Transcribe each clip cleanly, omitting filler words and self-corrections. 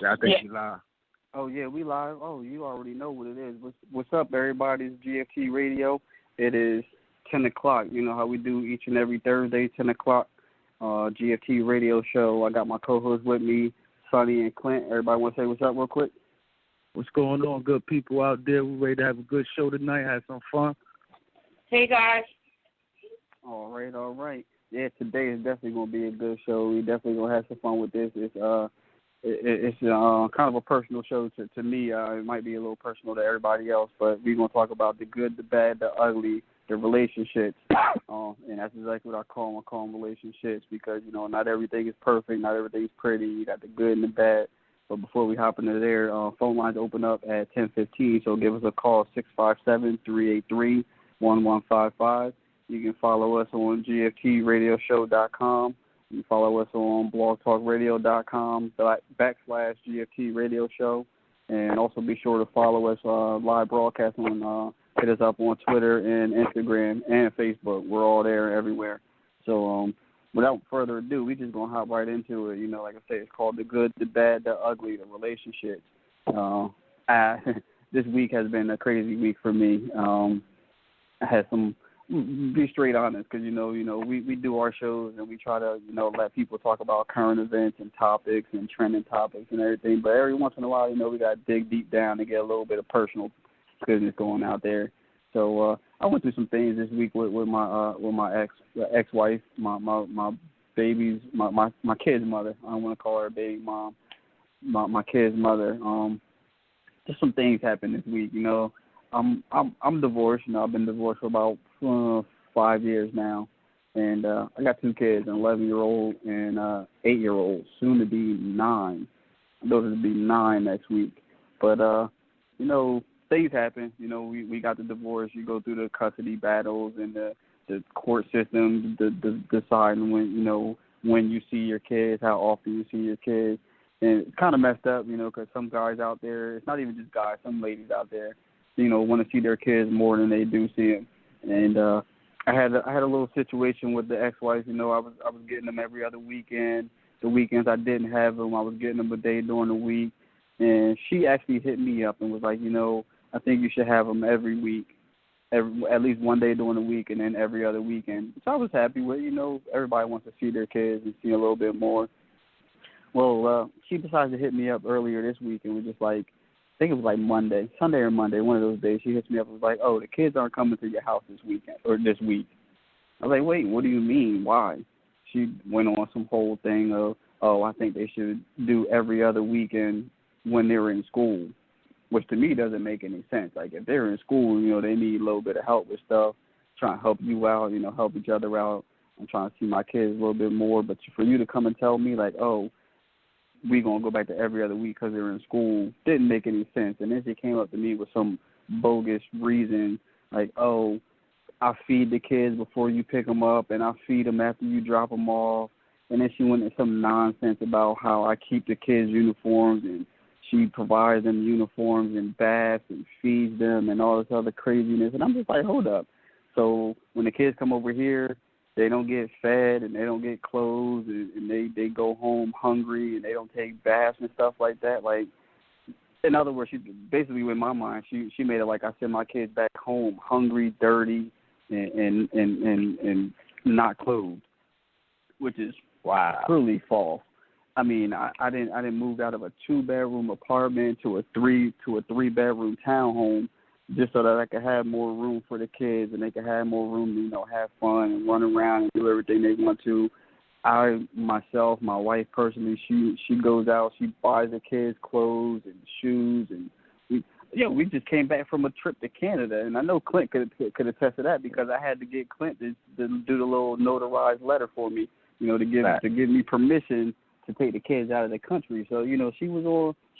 Yeah, I think Yeah. we live. Oh yeah, we live. Oh, you already know what it is. What's up, everybody? It's GFT Radio. It is 10 o'clock. You know how we do each and every Thursday, 10 o'clock. GFT Radio Show. I got my co-hosts with me, Sonny and Clint. Everybody want to say what's up real quick? What's going on, good people out there? We're ready to have a good show tonight, have some fun. Hey, guys. All right, all right. Yeah, today is definitely gonna be a good show. We definitely gonna have some fun with this. It's kind of a personal show to me. It might be a little personal to everybody else, but we're going to talk about the good, the bad, the ugly, the relationships. And that's exactly what I call them. I call them relationships because, you know, not everything is perfect. Not everything is pretty. You got the good and the bad. But before we hop into there, phone lines open up at 10:15, so give us a call, 657-383-1155. You can follow us on gftradioshow.com. You can follow us on blogtalkradio.com /GFT Radio Show. And also be sure to follow us live broadcast on, hit us up on Twitter and Instagram and Facebook. We're all there everywhere. So without further ado, we just going to hop right into it. You know, like I say, it's called the good, the bad, the ugly, the relationships. This week has been a crazy week for me. I had some... Be straight honest, because you know, we do our shows and we try to, you know, let people talk about current events and topics and trending topics and everything. But every once in a while, you know, we got to dig deep down and get a little bit of personal business going out there. So I went through some things this week with my ex-wife, my baby's my kid's mother. I don't want to call her a baby mom. My kid's mother. Just some things happened this week. You know, I'm divorced. You know, I've been divorced for about 5 years now, and I got two kids, an 11-year-old and 8-year-old, soon to be 9. Those will be 9 next week. But you know, things happen. You know, we got the divorce. You go through the custody battles and the court system, deciding when you see your kids, how often you see your kids, and it's kind of messed up. You know, because some guys out there, it's not even just guys, some ladies out there, you know, want to see their kids more than they do see them. And I had a little situation with the ex-wife. You know, I was getting them every other weekend. The weekends I didn't have them, I was getting them a day during the week. And she actually hit me up and was like, you know, I think you should have them every week, at least one day during the week, and then every other weekend. So I was happy with, you know, everybody wants to see their kids and see a little bit more. Well, she decided to hit me up earlier this week and was just like, I think it was like Sunday or Monday, one of those days. She hits me up and was like, oh, the kids aren't coming to your house this weekend or this week. I was like, wait, what do you mean? Why? She went on some whole thing of, oh, I think they should do every other weekend when they're in school, which to me doesn't make any sense. Like, if they're in school, you know, they need a little bit of help with stuff, trying to help you out, you know, help each other out. I'm trying to see my kids a little bit more. But for you to come and tell me, like, oh, we going to go back to every other week because they're in school, didn't make any sense. And then she came up to me with some bogus reason, like, oh, I feed the kids before you pick them up, and I feed them after you drop them off. And then she went into some nonsense about how I keep the kids' uniforms, and she provides them uniforms and baths and feeds them and all this other craziness. And I'm just like, hold up. So when the kids come over here, they don't get fed and they don't get clothes, and they go home hungry and they don't take baths and stuff like that. Like, in other words, she basically, in my mind, she made it like I send my kids back home hungry, dirty, and not clothed, which is truly false. I mean, I didn't move out of a 2-bedroom apartment to a 3-bedroom townhome just so that I could have more room for the kids and they could have more room to, you know, have fun and run around and do everything they want to. I, myself, my wife personally, she goes out, she buys the kids clothes and shoes, and we just came back from a trip to Canada, and I know Clint could attest to that because I had to get Clint to do the little notarized letter for me, you know, to give me permission to take the kids out of the country. So, you know, she was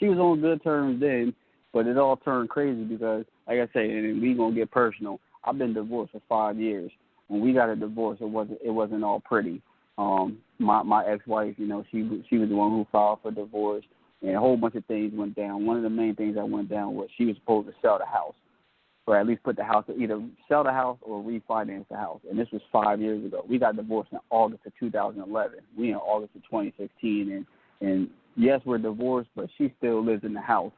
on good terms then, but it all turned crazy because, like I say, and we gonna get personal. I've been divorced for 5 years. When we got a divorce, it wasn't all pretty. My ex-wife, you know, she was the one who filed for divorce, and a whole bunch of things went down. One of the main things that went down was she was supposed to sell the house, or at least put the house, either sell the house or refinance the house. And this was 5 years ago. We got divorced in August of 2011. We in August of 2016, and Yes, we're divorced, but she still lives in the house.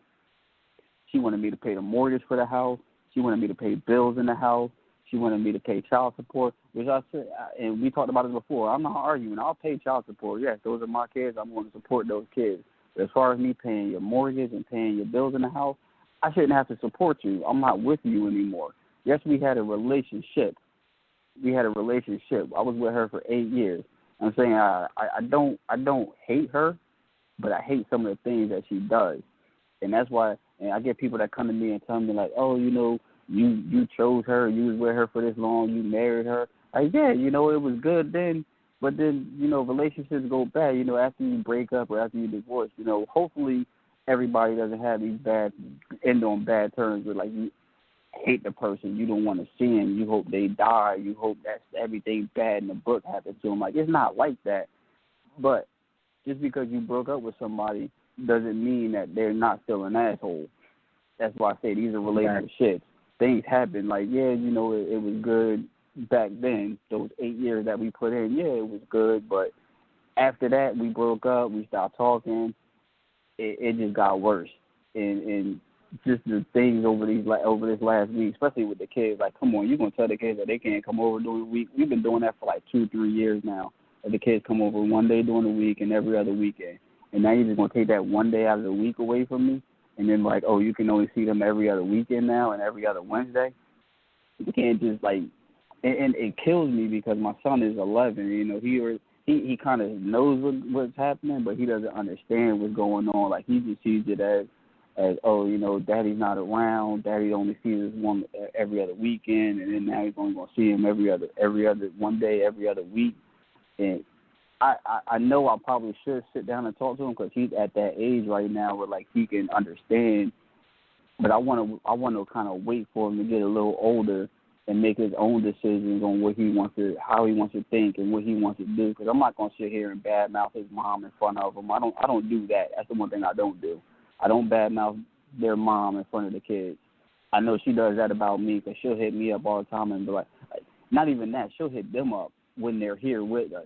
She wanted me to pay the mortgage for the house. She wanted me to pay bills in the house. She wanted me to pay child support, which I said, and we talked about it before. I'm not arguing. I'll pay child support. Yes, those are my kids. I'm going to support those kids. But as far as me paying your mortgage and paying your bills in the house, I shouldn't have to support you. I'm not with you anymore. Yes, we had a relationship. I was with her for 8 years. I'm saying I don't hate her, but I hate some of the things that she does. And that's why, and I get people that come to me and tell me like, oh, you chose her, you was with her for this long, you married her. Like, yeah, it was good then, but then, relationships go bad, after you break up or after you divorce, hopefully everybody doesn't have these end on bad terms where like you hate the person, you don't want to see them, you hope they die, you hope that everything bad in the book happens to them. Like, it's not like that. But just because you broke up with somebody doesn't mean that they're not still an asshole. That's why I say these are relationships. Things happen. Like, yeah, it was good back then. Those 8 years that we put in, yeah, it was good. But after that, we broke up. We stopped talking. It just got worse. And just the things over this last week, especially with the kids. Like, come on, you're gonna tell the kids that they can't come over during the week? We've been doing that for like 2-3 years now. That the kids come over one day during the week and every other weekend. And now you're just going to take that one day out of the week away from me? And then, like, oh, you can only see them every other weekend now and every other Wednesday? You can't just, like, and it kills me because my son is 11. He kind of knows what's happening, but he doesn't understand what's going on. Like, he just sees it as Daddy's not around. Daddy only sees us one every other weekend, and then now he's only going to see him every other one day, every other week. And I know I probably should sit down and talk to him because he's at that age right now where like he can understand. But I want to kind of wait for him to get a little older and make his own decisions on how he wants to think and what he wants to do. Because I'm not going to sit here and badmouth his mom in front of him. I don't do that. That's the one thing I don't do. I don't badmouth their mom in front of the kids. I know she does that about me because she'll hit me up all the time and be like, not even that. She'll hit them up when they're here with us.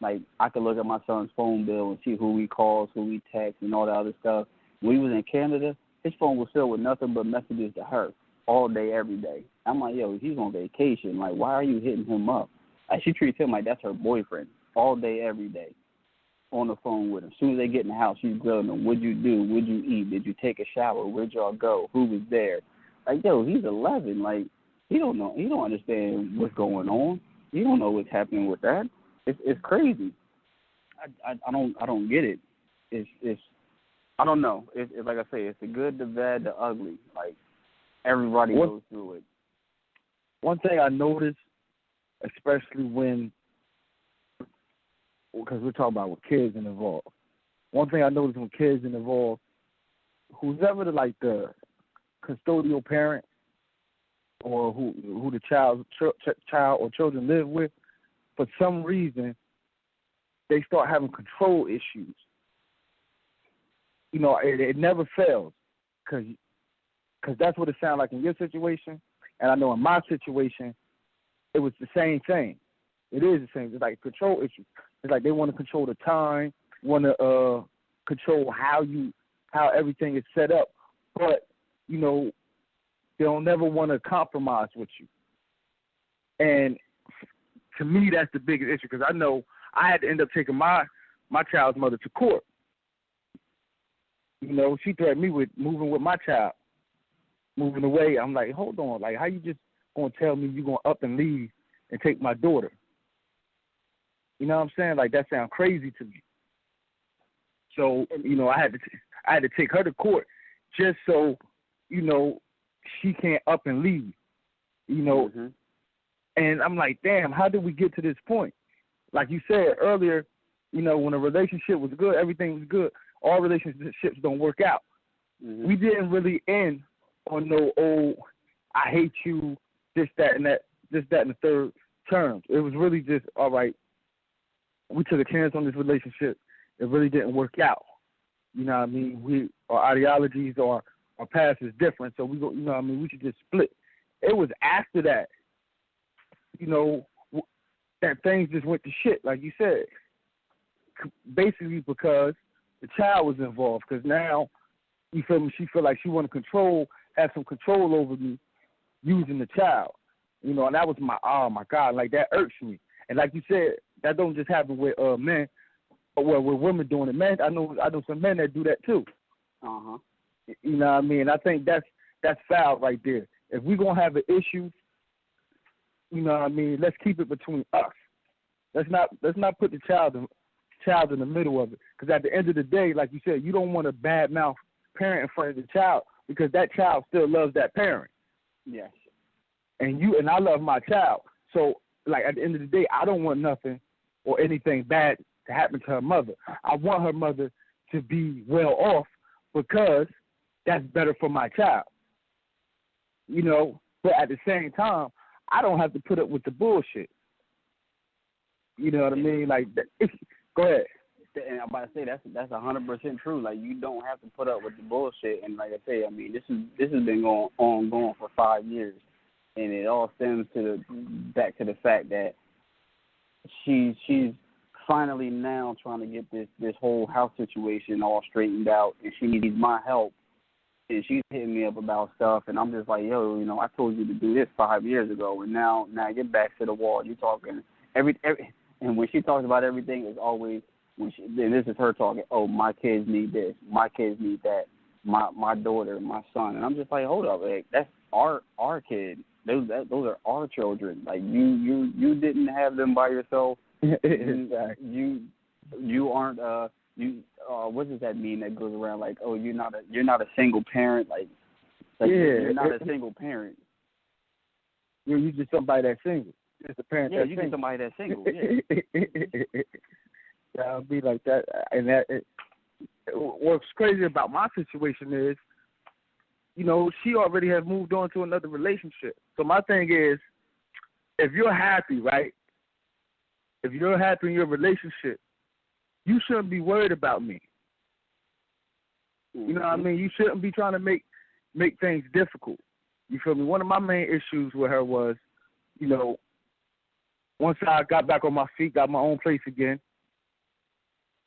Like, I could look at my son's phone bill and see who he calls, who he texts, and all that other stuff. When he was in Canada, his phone was filled with nothing but messages to her all day, every day. I'm like, yo, he's on vacation. Like, why are you hitting him up? Like, she treats him like that's her boyfriend all day, every day, on the phone with him. As soon as they get in the house, she's grilling them. What'd you do? What'd you eat? Did you take a shower? Where'd y'all go? Who was there? Like, yo, he's 11. Like, he don't know. He don't understand what's going on. He don't know what's happening with that. It's crazy. I don't get it. It's I don't know. It's like I say, it's the good, the bad, the ugly. Like, everybody goes through it. One thing I noticed, especially because we're talking about with kids involved. One thing I noticed when kids involved, who's ever the custodial parent or who the child or children live with, for some reason, they start having control issues. It never fails because that's what it sounds like in your situation. And I know in my situation, it was the same thing. It is the same. It's like a control issue. It's like they want to control the time, want to control how everything is set up. But, they'll never want to compromise with you. And to me, that's the biggest issue because I know I had to end up taking my child's mother to court. She threatened me with moving with my child, moving away. I'm like, hold on, like, how you just going to tell me you're going to up and leave and take my daughter? You know what I'm saying? Like, that sounds crazy to me. So, I had to take her to court just so, she can't up and leave, Mm-hmm. And I'm like, damn, how did we get to this point? Like you said earlier, when a relationship was good, everything was good. All relationships don't work out. Mm-hmm. We didn't really end on no old, I hate you, this, that, and the third terms. It was really just, all right, we took a chance on this relationship. It really didn't work out. You know what I mean? Our ideologies or our past is different, so we go. We should just split. It was after that, that things just went to shit, like you said. Basically because the child was involved, because now, you feel me, she feel like she want to have some control over me using the child. You know, and that was oh my God, like that irks me. And like you said, that don't just happen with men, or with women doing it. Men, I know some men that do that too. Uh-huh. You know what I mean? I think that's foul right there. If we're gonna have an issue, you know what I mean, let's keep it between us. Let's not put the child in the middle of it. Because at the end of the day, like you said, you don't want a bad mouth parent in front of the child, because that child still loves that parent. Yes. And I love my child. So, like, at the end of the day, I don't want nothing or anything bad to happen to her mother. I want her mother to be well off, because that's better for my child. You know, but at the same time, I don't have to put up with the bullshit. You know what I mean? Like, go ahead. And I'm about to say that's 100% true. Like, you don't have to put up with the bullshit. And like I say, I mean, this has been going for 5 years, and it all stems back to the fact that she's finally now trying to get this whole house situation all straightened out, and she needs my help. And she's hitting me up about stuff, and I'm just like, yo, you know, I told you to do this 5 years ago, and now you're back to the wall. You're talking every and when she talks about everything, it's always then this is her talking. Oh, my kids need this, my kids need that, my daughter, my son, and I'm just like, hold up, like, that's our kid. Those are our children. Like, you didn't have them by yourself. Exactly. You aren't what does that mean that goes around, like, oh, you're not a single parent, like yeah, you're not a single parent. You're just somebody that's single. Just a parent. Yeah, that's you single. just somebody that's single. Yeah. I'll be like that, and what's crazy about my situation is, you know, she already has moved on to another relationship. So my thing is, if you're happy, right? If you're happy in your relationship, you shouldn't be worried about me. You know what I mean? You shouldn't be trying to make things difficult. You feel me? One of my main issues with her was, you know, once I got back on my feet, got my own place again,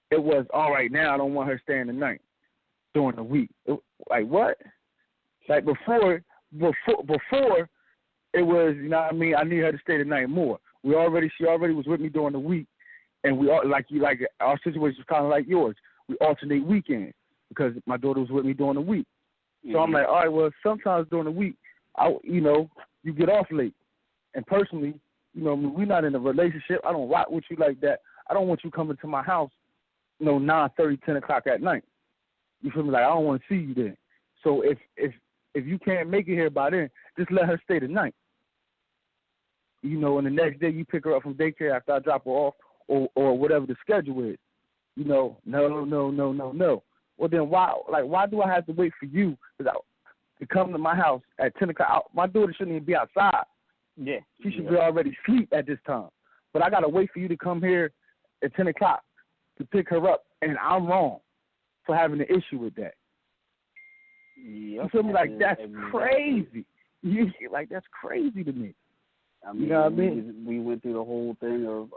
it was, all right, now I don't want her staying the night during the week. Like, what? Like, before, it was, you know what I mean, I need her to stay the night more. She already was with me during the week, and we all, our situation was kind of like yours. We alternate weekends, because my daughter was with me during the week. So I'm like, all right, well, sometimes during the week, you get off late. And personally, you know, we're not in a relationship. I don't rock with you like that. I don't want you coming to my house, 9:30, 10 o'clock at night. You feel me? Like, I don't want to see you then. So if you can't make it here by then, just let her stay the night. You know, and the next day you pick her up from daycare after I drop her off, or whatever the schedule is. You know, no. Well, then why do I have to wait for you to come to my house at 10 o'clock? My daughter shouldn't even be outside. Yeah. She should be already asleep at this time. But I got to wait for you to come here at 10 o'clock to pick her up, and I'm wrong for having an issue with that. Yep. You feel me? Like, that's crazy. Like, that's crazy to me. I mean, you know what I mean? We went through the whole thing of,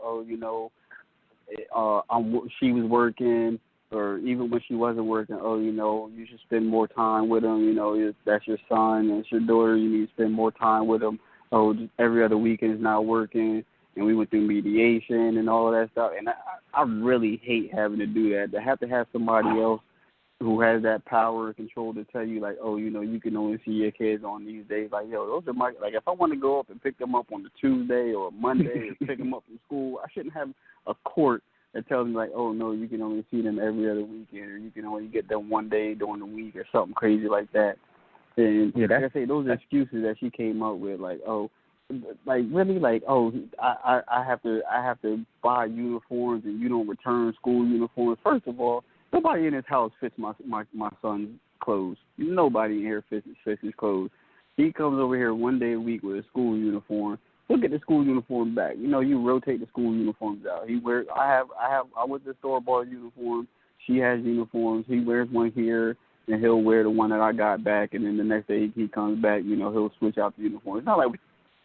she was working, or even when she wasn't working, you should spend more time with him. That's your son, and it's your daughter. You need to spend more time with him. Just every other weekend is not working. And we went through mediation and all of that stuff. And I really hate having to do that. To have somebody else who has that power and control to tell you, like, you can only see your kids on these days. Like, those are my, like, if I want to go up and pick them up on the Tuesday or Monday or pick them up from school, I shouldn't have a court that tells me, like, oh, no, you can only see them every other weekend, or you can only get them one day during the week, or something crazy like that. And like I say, those excuses that she came up with, like, really, like, I have to buy uniforms and you don't return school uniforms. First of all, nobody in this house fits my son's clothes. Nobody in here fits his clothes. He comes over here one day a week with a school uniform. He'll get the school uniform back. You rotate the school uniforms out. I went to the store, bought a uniform. She has uniforms. He wears one here, and he'll wear the one that I got back. And then the next day he comes back, he'll switch out the uniforms. It's not like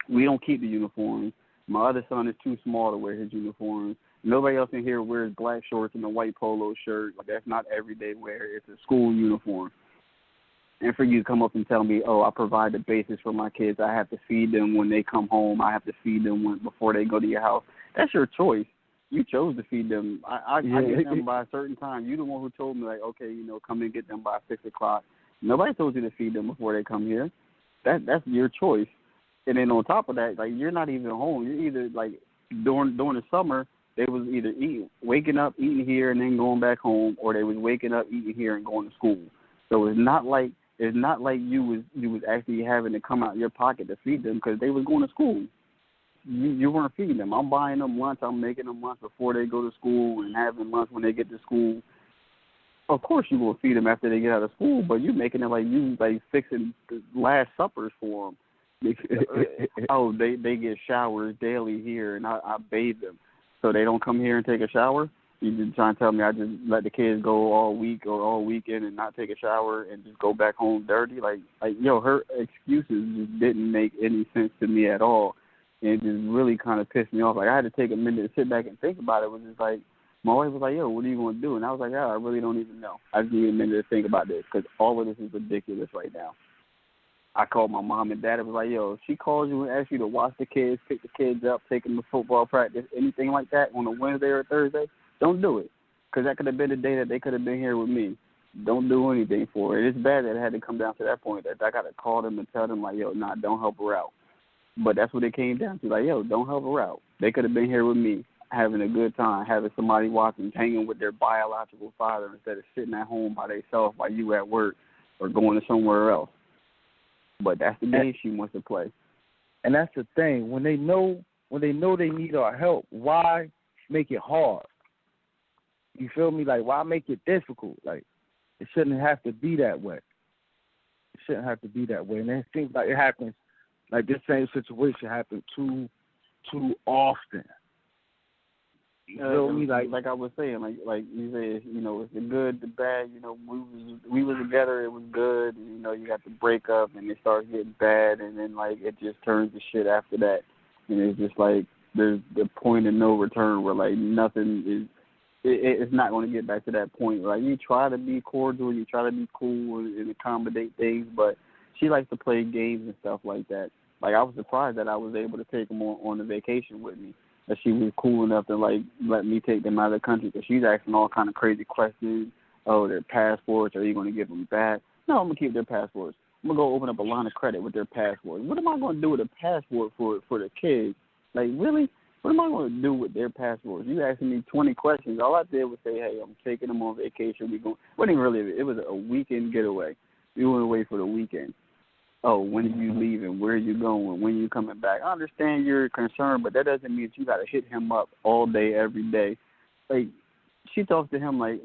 we don't keep the uniforms. My other son is too small to wear his uniforms. Nobody else in here wears black shorts and a white polo shirt. Like, that's not everyday wear. It's a school uniform. And for you to come up and tell me, oh, I provide the basis for my kids. I have to feed them when they come home. I have to feed them before they go to your house. That's your choice. You chose to feed them. I get them by a certain time. You're the one who told me, like, okay, come and get them by 6 o'clock. Nobody told you to feed them before they come here. That's your choice. And then on top of that, like, you're not even home. You're either, like, during the summer, they was either waking up, eating here, and then going back home, or they was waking up, eating here, and going to school. So it's not like you was actually having to come out your pocket to feed them because they was going to school. You weren't feeding them. I'm buying them lunch. I'm making them lunch before they go to school and having lunch when they get to school. Of course you will feed them after they get out of school, but you're making it like you like fixing the last suppers for them. Oh, they get showers daily here, and I bathe them. So they don't come here and take a shower? You just trying to tell me I just let the kids go all week or all weekend and not take a shower and just go back home dirty? Like her excuses just didn't make any sense to me at all. And it just really kind of pissed me off. Like, I had to take a minute to sit back and think about it. It was just like, my wife was like, yo, what are you going to do? And I was like, I really don't even know. I just need a minute to think about this because all of this is ridiculous right now. I called my mom and dad and was like, yo, if she calls you and asks you to watch the kids, pick the kids up, take them to football practice, anything like that on a Wednesday or a Thursday, don't do it. Because that could have been the day that they could have been here with me. Don't do anything for it. It's bad that it had to come down to that point that I got to call them and tell them, like, yo, nah, don't help her out. But that's what it came down to. Like, yo, don't help her out. They could have been here with me, having a good time, having somebody watching, hanging with their biological father instead of sitting at home by themselves while you at work or going to somewhere else. But that's the game she wants to play. And that's the thing. When they know they need our help, why make it hard? You feel me? Like, why make it difficult? Like, it shouldn't have to be that way. It shouldn't have to be that way. And it seems like it happens, like this same situation happened too often. You feel me? Like I was saying, like you said, it's the good, the bad. We was together, it was good. You got the breakup, and it starts getting bad, and then like it just turns to shit after that. And it's just like there's the point of no return where like nothing is. It's not going to get back to that point. Like, you try to be cordial, you try to be cool and accommodate things, but she likes to play games and stuff like that. Like, I was surprised that I was able to take them on a vacation with me. That she was cool enough to, like, let me take them out of the country because she's asking all kind of crazy questions. Oh, their passports, are you going to give them back? No, I'm going to keep their passports. I'm going to go open up a line of credit with their passports. What am I going to do with a passport for the kids? Like, really? What am I going to do with their passports? You asking me 20 questions. All I did was say, hey, I'm taking them on vacation. It was a weekend getaway. We went away for the weekend. Oh, when are you leaving? Where are you going? When are you coming back? I understand you're concerned, but that doesn't mean that you got to hit him up all day, every day. Like, she talks to him like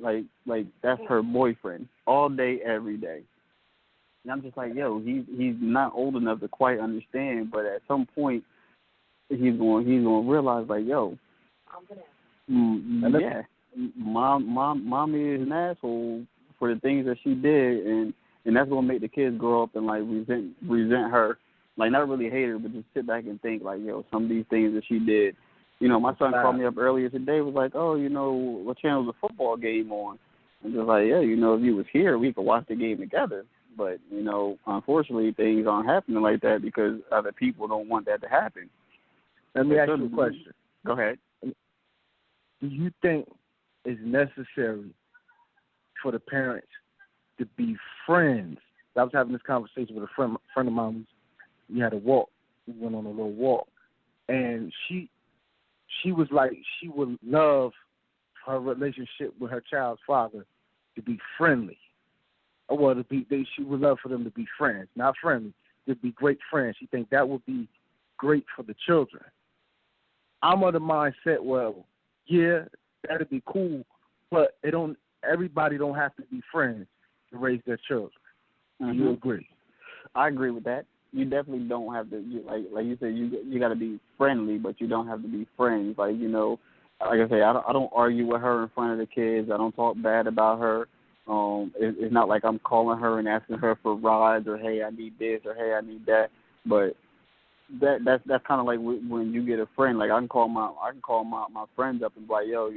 that's her boyfriend all day, every day. And I'm just like, yo, he's not old enough to quite understand, but at some point, he's going to realize, like, yo, yeah, mommy is an asshole for the things that she did, and that's going to make the kids grow up and, like, resent her. Like, not really hate her, but just sit back and think, like, yo, some of these things that she did. My son called me up earlier today, was like, oh, what channel's the football game on? I'm just like, yeah, if you was here, we could watch the game together. But, unfortunately, things aren't happening like that because other people don't want that to happen. Let me ask you a question. Go ahead. Do you think it's necessary for the parents to be friends? I was having this conversation with a friend of mine. We had a walk. We went on a little walk. And she was like, she would love her relationship with her child's father to be friendly. Well, she would love for them to be friends. Not friendly, to be great friends. She think that would be great for the children. I'm of the mindset, well, yeah, that'd be cool, but everybody don't have to be friends to raise their children. Mm-hmm. Do you agree? I agree with that. You definitely don't have to, like you said, you got to be friendly, but you don't have to be friends. Like, like I say, I don't argue with her in front of the kids. I don't talk bad about her. It's not like I'm calling her and asking her for rides or, hey, I need this or, hey, I need that. But that's kind of like when you get a friend. Like I can call my friends up and be like, yo,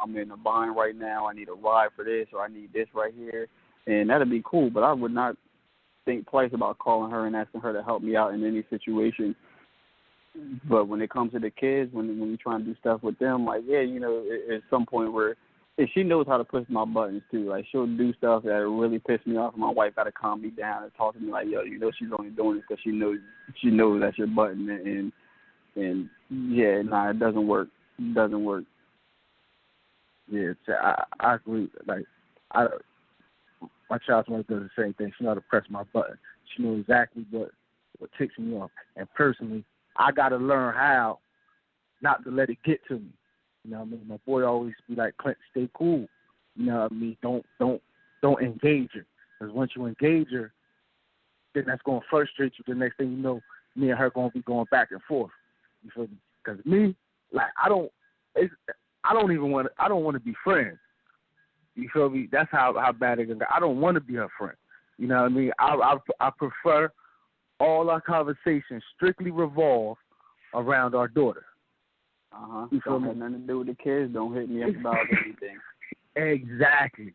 I'm in a bind right now. I need a ride for this, or I need this right here, and that'd be cool. But I would not think twice about calling her and asking her to help me out in any situation. But when it comes to the kids, when you're trying to do stuff with them, like at some point where and she knows how to push my buttons too. Like she'll do stuff that really piss me off. And my wife got to calm me down and talk to me like, yo, she's only doing this because she knows that's your button. And yeah, nah, it doesn't work. It doesn't work. Yeah, I agree. Like my child's mother does the same thing. She knows how to press my button. She knows exactly what ticks me off. And personally, I got to learn how not to let it get to me. You know what I mean? My boy always be like, Clint, stay cool. You know what I mean? Don't engage her. Because once you engage her, then that's going to frustrate you. The next thing you know, me and her going to be going back and forth. You feel me? Because me, like, I don't want to be friends. You feel me? That's how bad it is. I don't want to be her friend. You know what I mean? I prefer all our conversations strictly revolve around our daughter. You don't have nothing to do with the kids. Don't hit me up about anything. Exactly.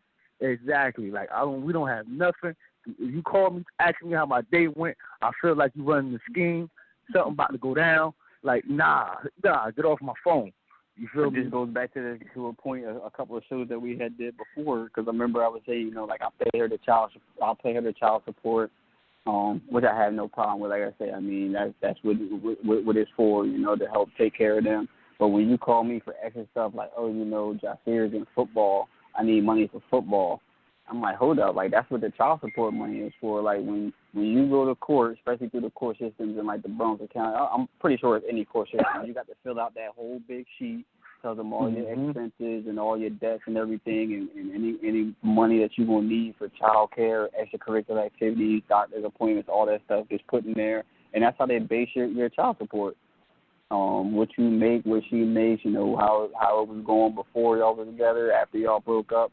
Like we don't have nothing. If you call me, asking me how my day went, I feel like you running the scheme. Something about to go down. Like nah, get off my phone. You feel me? This goes back to a point a couple of shows that we had did before. Because I remember I would say, like I'll pay her the child support, which I have no problem with. Like I say, I mean that's what it's for, to help take care of them. But when you call me for extra stuff like, Jasir's in football, I need money for football, I'm like, hold up, like that's what the child support money is for. Like when you go to court, especially through the court systems in like the Brunswick County, I'm pretty sure it's any court system, you got to fill out that whole big sheet, tells them all your expenses and all your debts and everything, and any money that you're gonna need for child care, extracurricular activities, doctor's appointments, all that stuff gets put in there, and that's how they base your child support. What you make, what she makes, how it was going before y'all were together, after y'all broke up.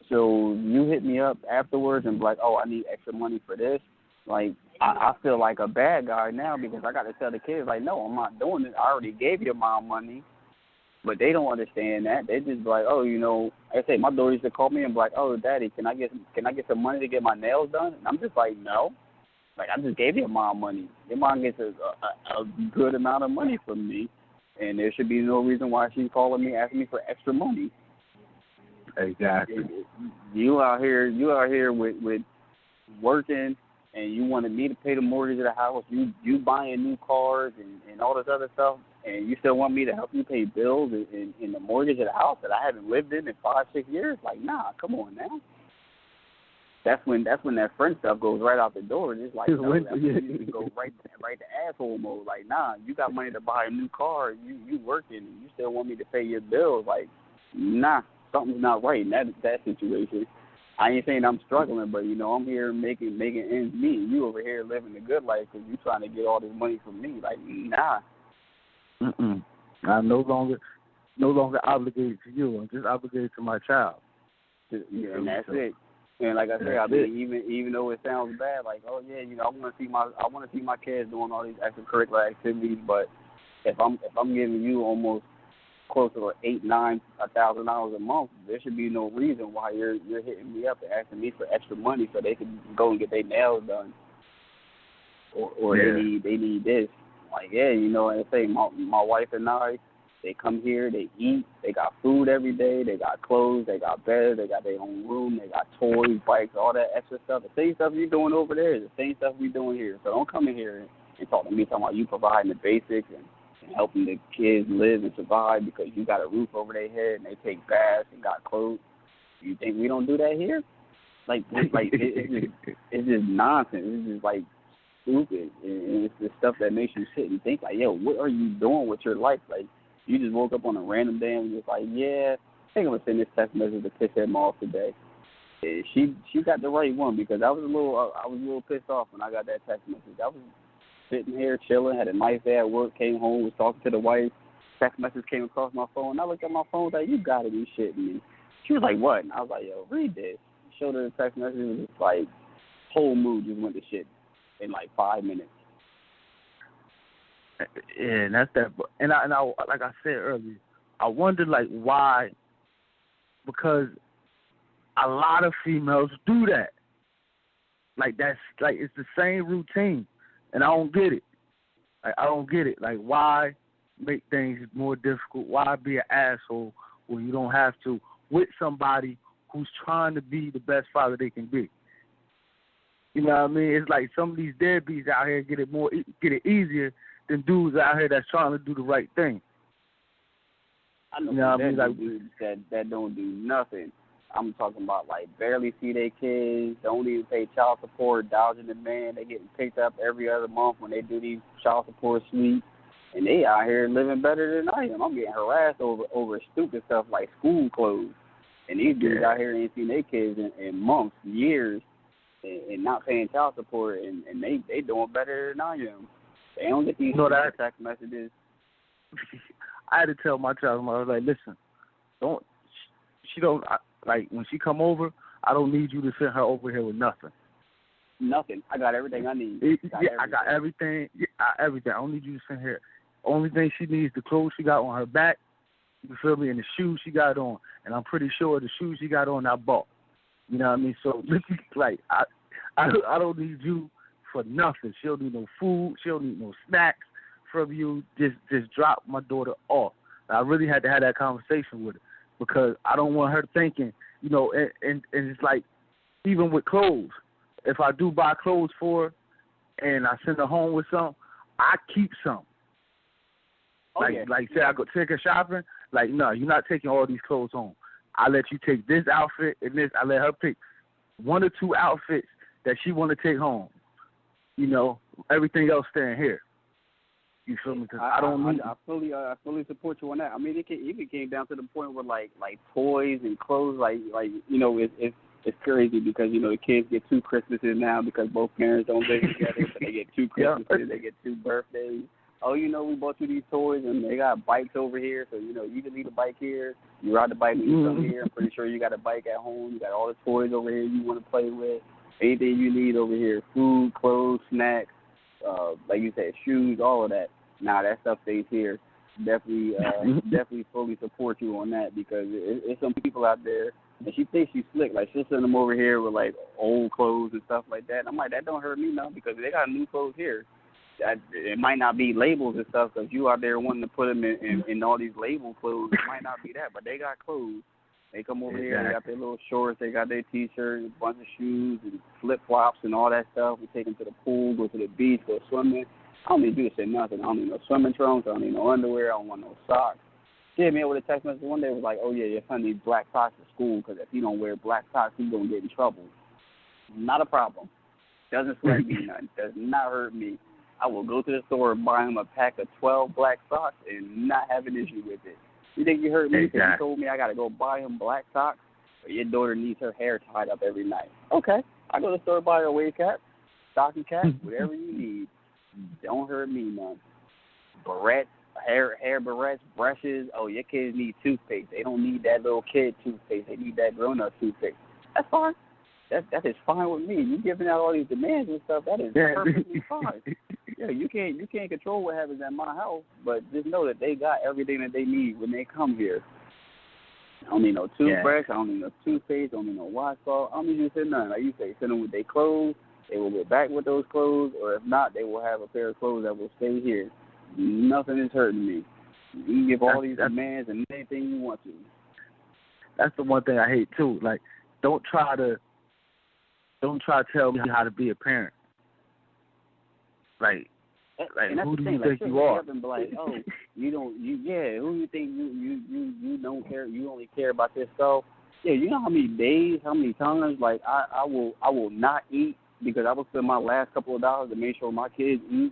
So you hit me up afterwards and be like, oh, I need extra money for this. Like, I feel like a bad guy now because I got to tell the kids, like, no, I'm not doing it. I already gave your mom money. But they don't understand that. They just be like, oh, like I say, my daughter used to call me and be like, oh, Daddy, can I get some money to get my nails done? And I'm just like, no. Like, I just gave your mom money. Your mom gets a good amount of money from me, and there should be no reason why she's calling me, asking me for extra money. Exactly. You out here with working, and you wanted me to pay the mortgage of the house. You buying new cars and all this other stuff, and you still want me to help you pay bills in the mortgage of the house that I haven't lived in 5-6 years? Like, nah, come on now. That's when that friend stuff goes right out the door. And it's like, no, you go right to asshole mode. Like, nah, you got money to buy a new car. You working. And you still want me to pay your bills. Like, nah, something's not right in that situation. I ain't saying I'm struggling, but, I'm here making ends meet. And you over here living the good life because you trying to get all this money from me. Like, nah. I'm no longer obligated to you. I'm just obligated to my child. Yeah, and that's it. And like I said, I mean, even though it sounds bad, like, oh yeah, I want to see my kids doing all these extracurricular activities, but if I'm giving you almost close to $8,000-$9,000 a month, there should be no reason why you're hitting me up and asking me for extra money so they can go and get their nails done, or they need this. Like, yeah, I say my wife and I, they come here, they eat, they got food every day, they got clothes, they got beds, they got their own room, they got toys, bikes, all that extra stuff. The same stuff you're doing over there is the same stuff we're doing here. So don't come in here and talk to me talking about you providing the basics and helping the kids live and survive because you got a roof over their head and they take baths and got clothes. You think we don't do that here? It's just nonsense. It's just like stupid, and it's the stuff that makes you sit and think like, yo, what are you doing with your life? Like, you just woke up on a random day and was just like, yeah, I think I'm gonna send this text message to piss him off today. And she got the right one because I was a little pissed off when I got that text message. I was sitting here chilling, had a nice day at work, came home, was talking to the wife. Text message came across my phone. And I looked at my phone like, you gotta be shitting me. She was like, what? And I was like, yo, read this. Showed her the text message. It was just like, whole mood just went to shit in like 5 minutes. Yeah, and that's that. And I like I said earlier, I wonder like why, because a lot of females do that. Like that's like it's the same routine, and I don't get it. Like I don't get it. Like why make things more difficult? Why be an asshole when you don't have to with somebody who's trying to be the best father they can be? You know what I mean? It's like some of these deadbeats out here get it easier than dudes out here that's trying to do the right thing. I know, You know what I mean? Like dudes that don't do nothing. I'm talking about like barely see their kids, don't even pay child support, dodging the man. They getting picked up every other month when they do these child support sweeps, and they out here living better than I am. I'm getting harassed over stupid stuff like school clothes, and these dudes out here ain't seen their kids in months, years, and not paying child support, and they doing better than I am. They don't get these text messages. I had to tell my child, I was like, listen, she don't, like, when she come over, I don't need you to send her over here with nothing. Nothing. I got everything I need. I got everything. Everything. I don't need you to send her. Only thing she needs the clothes she got on her back, you feel me, and the shoes she got on. And I'm pretty sure the shoes she got on I bought. You know what I mean? So, like, I don't need you for nothing. She don't need no food. She don't need no snacks from you. Just drop my daughter off. And I really had to have that conversation with her because I don't want her thinking, you know, and it's like, even with clothes, if I do buy clothes for her and I send her home with some, I keep some. Like say I go take her shopping, like, no, you're not taking all these clothes home. I let you take this outfit and this. I let her pick 1 or 2 outfits that she want to take home. You know, everything else staying here. You feel me? Cause I don't need. I fully support you on that. I mean, it even came down to the point where like toys and clothes, like you know, it's crazy because you know the kids get 2 Christmases now because both parents don't live together, so they get 2 Christmases, they get 2 birthdays. Oh, you know, we bought you these toys and they got bikes over here, so you know you can leave the bike here. You ride the bike when you come here. I'm pretty sure you got a bike at home. You got all the toys over here you want to play with. Anything you need over here: food, clothes, snacks, like you said, shoes, all of that. Nah, that stuff stays here. Definitely fully support you on that because it's some people out there, and she thinks she's slick. Like, she'll send them over here with, like, old clothes and stuff like that. And I'm like, that don't hurt me none because they got new clothes here. It might not be labels and stuff because you out there wanting to put them in all these label clothes. It might not be that, but they got clothes. They come over here, they got their little shorts, they got their T-shirts, a bunch of shoes and flip-flops and all that stuff. We take them to the pool, go to the beach, go swimming. I don't need you to say nothing. I don't need no swimming trunks. I don't need no underwear. I don't want no socks. She hit me up with a text message one day. It was like, oh, yeah, your son needs black socks for school because if he don't wear black socks, he's going to get in trouble. Not a problem. Doesn't sweat me nothing. Does not hurt me. I will go to the store and buy him a pack of 12 black socks and not have an issue with it. You think you hurt me because you told me I got to go buy him black socks? Or your daughter needs her hair tied up every night. Okay. I go to the store, buy her a wave cap, stocking cap, whatever you need. Don't hurt me none. Barrettes, hair barrettes, brushes. Oh, your kids need toothpaste. They don't need that little kid toothpaste. They need that grown-up toothpaste. That's fine. That is fine with me. You giving out all these demands and stuff. That is perfectly fine. Yeah, you can't control what happens at my house, but just know that they got everything that they need when they come here. I don't need no toothbrush. I don't need no toothpaste. I don't need no washcloth. I don't need you to say nothing. Like you say, send them with their clothes. They will get back with those clothes, or if not, they will have a pair of clothes that will stay here. Nothing is hurting me. You can give all these demands and anything you want to. That's the one thing I hate too. Like, don't try to tell me how to be a parent. Like who do you think you are? And be like, oh, who you think you don't care? You only care about yourself. Yeah, you know how many days, how many times, like I will not eat because I will spend my last couple of dollars to make sure my kids eat.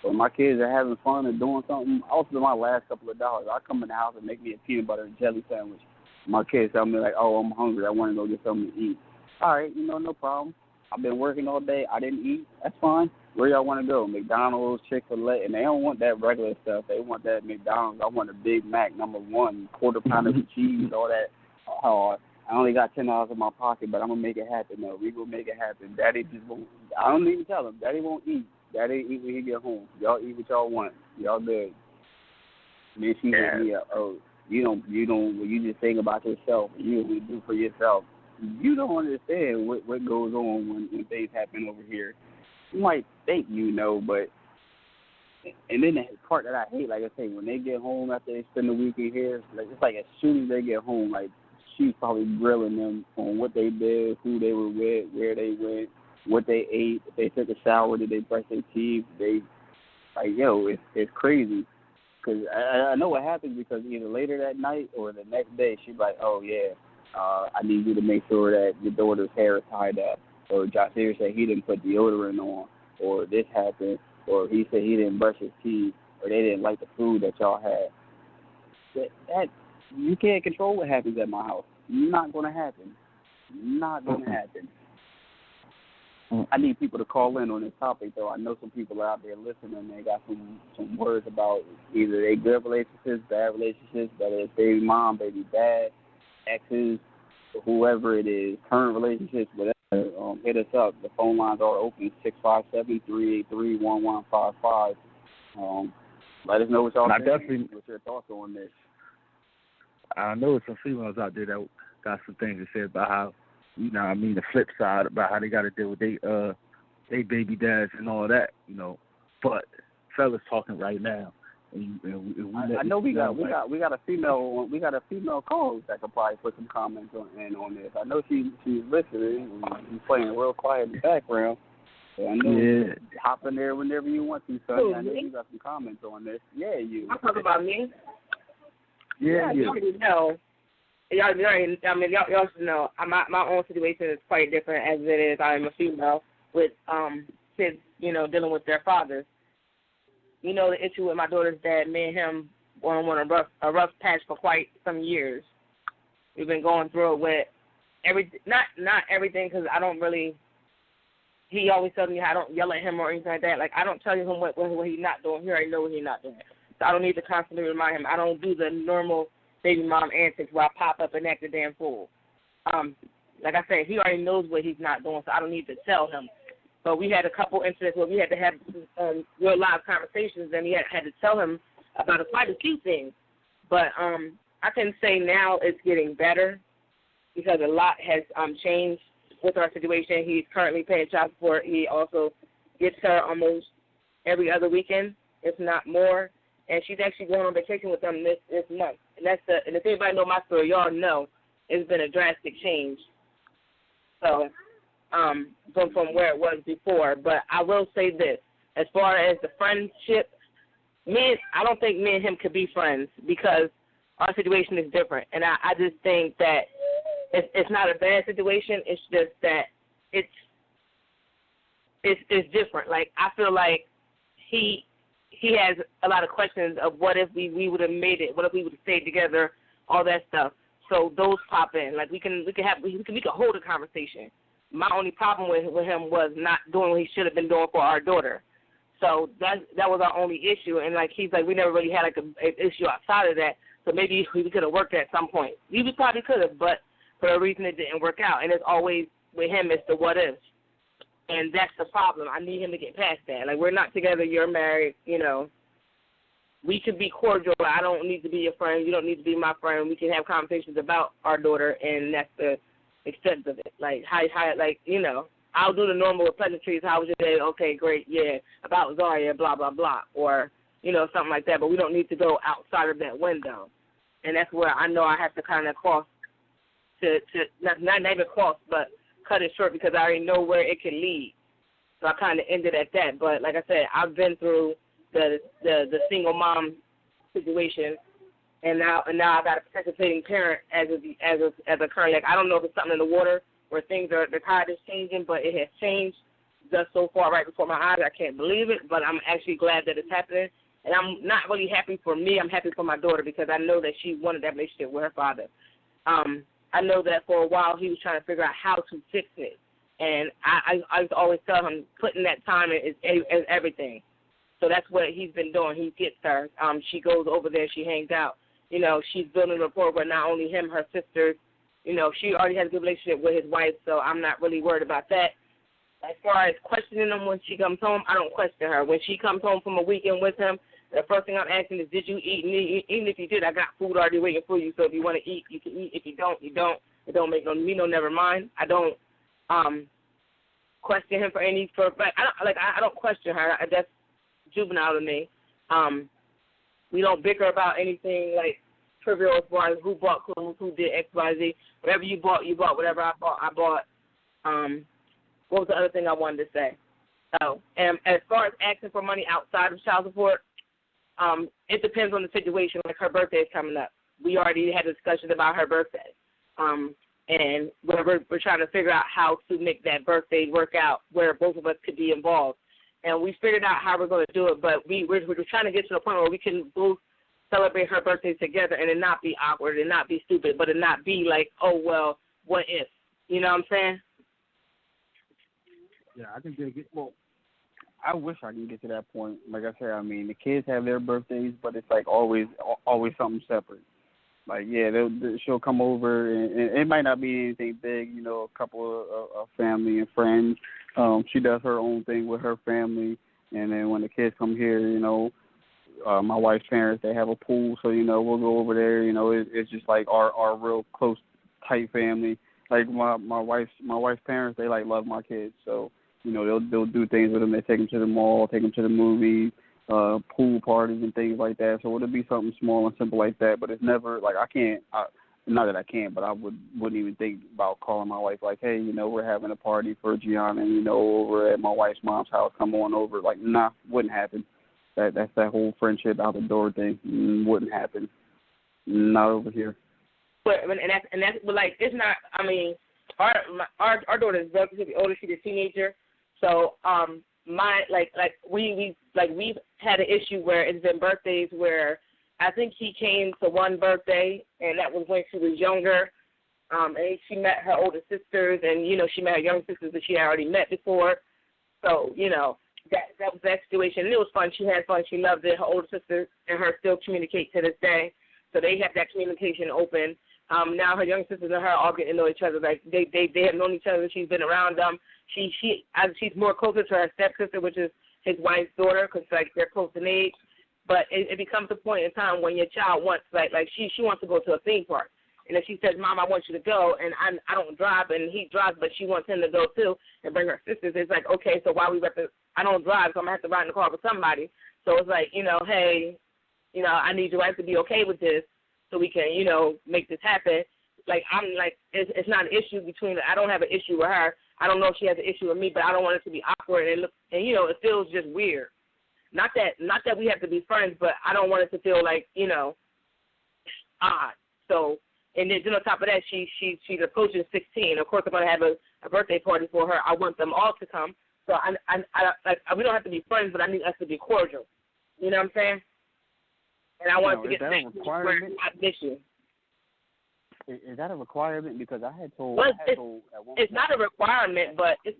Or my kids are having fun and doing something. I'll spend my last couple of dollars. I come in the house and make me a peanut butter and jelly sandwich. My kids tell me like, oh, I'm hungry. I want to go get something to eat. All right, no problem. I've been working all day. I didn't eat. That's fine. Where y'all want to go? McDonald's, Chick-fil-A, and they don't want that regular stuff. They want that McDonald's. I want a Big Mac, #1, quarter pounder with cheese, all that. Oh, I only got $10 in my pocket, but I'm gonna make it happen. No, we gonna make it happen. Daddy just won't. I don't even tell him. Daddy won't eat. Daddy eat when he get home. Y'all eat what y'all want. Y'all good. And then she hit me up. Oh, you just think about yourself. You only do for yourself. You don't understand what goes on when things happen over here. You might think you know, but and then the part that I hate, like I say, when they get home after they spend the weekend here, like it's like as soon as they get home, like she's probably grilling them on what they did, who they were with, where they went, what they ate, if they took a shower, did they brush their teeth, it's crazy. Because I know what happens because either later that night or the next day, she's like, oh, yeah, I need you to make sure that your daughter's hair is tied up. Or Jasir said he didn't put deodorant on. Or this happened. Or he said he didn't brush his teeth. Or they didn't like the food that y'all had. That you can't control what happens at my house. Not going to happen. Not going to happen. I need people to call in on this topic, though. I know some people are out there listening. They got some words about either they good relationships, bad relationships, whether it's baby mom, baby dad, exes, whoever it is, current relationships, whatever. Hit us up. The phone lines are open, 657-383-1155. Let us know what y'all think. What's your thoughts on this? I know some females out there that got some things to say about how, the flip side about how they got to deal with they baby dads and all that, But fellas talking right now, I know we got a female co-host that could probably put some comments on this. I know she's listening. She's playing real quiet in the background. So I know hop in there whenever you want to, son. I know you got some comments on this. Yeah, you. I'm talking about me. Yeah, you. You already know. Y'all should know. My own situation is quite different as it is. I'm a female with kids, dealing with their fathers. The issue with my daughter's dad, me and him were on a rough patch for quite some years. We've been going through it with not everything, because I don't really. He always tells me I don't yell at him or anything like that. Like, I don't tell him what he's not doing. He already know what he's not doing. So I don't need to constantly remind him. I don't do the normal baby mom antics where I pop up and act a damn fool. Like I said, he already knows what he's not doing, so I don't need to tell him. But we had a couple incidents where we had to have real live conversations, and we had to tell him about quite a few things. But I can say now it's getting better because a lot has changed with our situation. He's currently paying child support. He also gets her almost every other weekend, if not more. And she's actually going on vacation with them this month. And and if anybody know my story, y'all know it's been a drastic change. So from where it was before. But I will say this, as far as the friendship, I don't think me and him could be friends because our situation is different. And I just think that it's not a bad situation. It's just that it's different. Like, I feel like he has a lot of questions of what if we would have made it, what if we would have stayed together, all that stuff. So those pop in. Like, we can hold a conversation. My only problem with him was not doing what he should have been doing for our daughter. So that was our only issue. And like he's like, we never really had like an issue outside of that. So maybe we could have worked at some point. We probably could have, but for a reason it didn't work out. And it's always with him, it's the what ifs. And that's the problem. I need him to get past that. Like, we're not together. You're married. We can be cordial. I don't need to be your friend. You don't need to be my friend. We can have conversations about our daughter, and that's the extent of it. Like, I'll do the normal pleasantries. How was your day? Okay, great. Yeah. About Zaria, blah, blah, blah. Or, something like that. But we don't need to go outside of that window. And that's where I know I have to kind of cross not even cross, but cut it short because I already know where it can lead. So I kind of ended at that. But like I said, I've been through the single mom situation, and now I got a participating parent as a current. Like, I don't know if it's something in the water where the tide is changing, but it has changed just so far right before my eyes. I can't believe it, but I'm actually glad that it's happening. And I'm not really happy for me. I'm happy for my daughter because I know that she wanted that relationship with her father. I know that for a while he was trying to figure out how to fix it. And I used to always tell him putting that time in is everything. So that's what he's been doing. He gets her. She goes over there. She hangs out. She's building a rapport with not only him, her sisters. She already has a good relationship with his wife, so I'm not really worried about that. As far as questioning him when she comes home, I don't question her. When she comes home from a weekend with him, the first thing I'm asking is, did you eat? And even if you did, I got food already waiting for you. So if you want to eat, you can eat. If you don't, you don't. It don't make no never mind. I don't question him I don't question her. That's juvenile to me. We don't bicker about anything like trivial as far as who bought clothes, who did X, Y, Z. Whatever you bought, you bought. Whatever I bought. What was the other thing I wanted to say? Oh, and as far as asking for money outside of child support, it depends on the situation. Like her birthday is coming up. We already had a discussion about her birthday. And we're trying to figure out how to make that birthday work out where both of us could be involved. And we figured out how we're going to do it, but we're trying to get to the point where we can both celebrate her birthday together and it not be awkward and not be stupid, but it not be like, oh, well, what if? You know what I'm saying? Yeah, I think they get, well, I wish I can get to that point. Like I said, I mean, the kids have their birthdays, but it's like always something separate. Like, yeah, she'll come over, and it might not be anything big, you know, a couple of family and friends. She does her own thing with her family, and then when the kids come here, you know, my wife's parents, they have a pool, so, you know, we'll go over there. You know, it's just like our real close, tight family. Like my wife's parents, they like love my kids, so, you know, they'll do things with them. They take them to the mall, take them to the movies, pool parties and things like that. So it'll be something small and simple like that. But it's never like not that I can't, but I wouldn't even think about calling my wife like, hey, you know, we're having a party for Gianna, you know, over at my wife's mom's house. Come on over. Like, nah, wouldn't happen. That's that whole friendship out the door thing. Wouldn't happen. Not over here. But like it's not. I mean, our daughter is relatively older. She's a teenager. So we've had an issue where it's been birthdays where I think he came to one birthday and that was when she was younger. And she met her older sisters and, you know, she met her young sisters that she had already met before. So, you know, that was that situation. And it was fun. She had fun. She loved it. Her older sister and her still communicate to this day. So they have that communication open. Now her young sisters and her all getting to know each other. Like they have known each other. She's been around them. She's more closer to her stepsister, which is his wife's daughter, because like they're close in age. But it becomes a point in time when your child wants like she wants to go to a theme park, and if she says, "Mom, I want you to go," and I don't drive, and he drives, but she wants him to go too and bring her sisters. It's like, okay, so why I don't drive, so I'm gonna have to ride in the car with somebody. So it's like, you know, hey, you know, I need your wife to be okay with this, so we can, you know, make this happen. Like I'm like, it's not an issue between. I don't have an issue with her. I don't know if she has an issue with me, but I don't want it to be awkward and you know, it feels just weird. Not that we have to be friends, but I don't want it to feel like, you know, odd. So, and then on top of that, she's approaching 16. Of course, I'm gonna have a birthday party for her. I want them all to come. So we don't have to be friends, but I need us to be cordial. You know what I'm saying? And I want to get that requirement. Is that a requirement? Because I had told. Well, it's not a requirement, but it's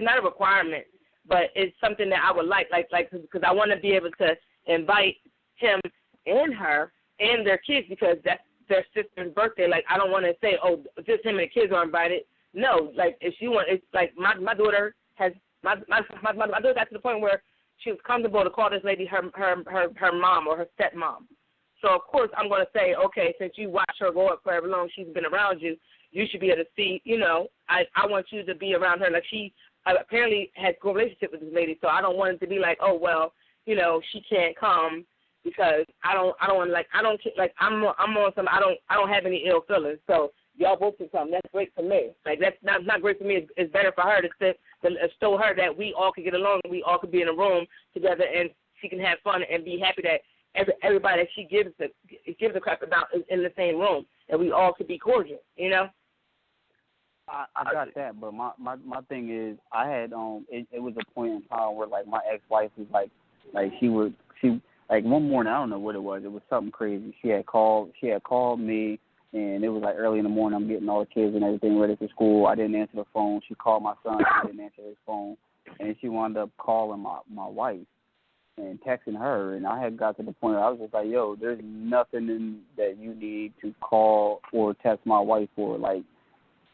not a requirement, but it's something that I would like because I want to be able to invite him and her and their kids because that's their sister's birthday. Like I don't want to say, oh, just him and the kids are invited. No, like if she want, it's like my daughter has my daughter got to the point where she was comfortable to call this lady her mom or her stepmom. So, of course, I'm going to say, okay, since you watch her grow up for however long she's been around you, you should be able to see, you know, I want you to be around her. Like she apparently has a good relationship with this lady, so I don't want it to be like, oh, well, you know, she can't come because I'm on some, I don't have any ill feelings. So y'all both can come. That's great for me. Like that's not great for me. It's better for her to show her that we all can get along and we all can be in a room together and she can have fun and be happy that everybody that she gives a crap about is in the same room, and we all could be cordial, you know. I got that, but my thing is, I had it was a point in time where like my ex-wife was like she like one morning, I don't know what it was something crazy. She had called me, and it was like early in the morning. I'm getting all the kids and everything ready for school. I didn't answer the phone. She called my son. I didn't answer his phone, and she wound up calling my wife and texting her, and I had got to the point where I was just like, yo, there's nothing that you need to call or text my wife for. Like,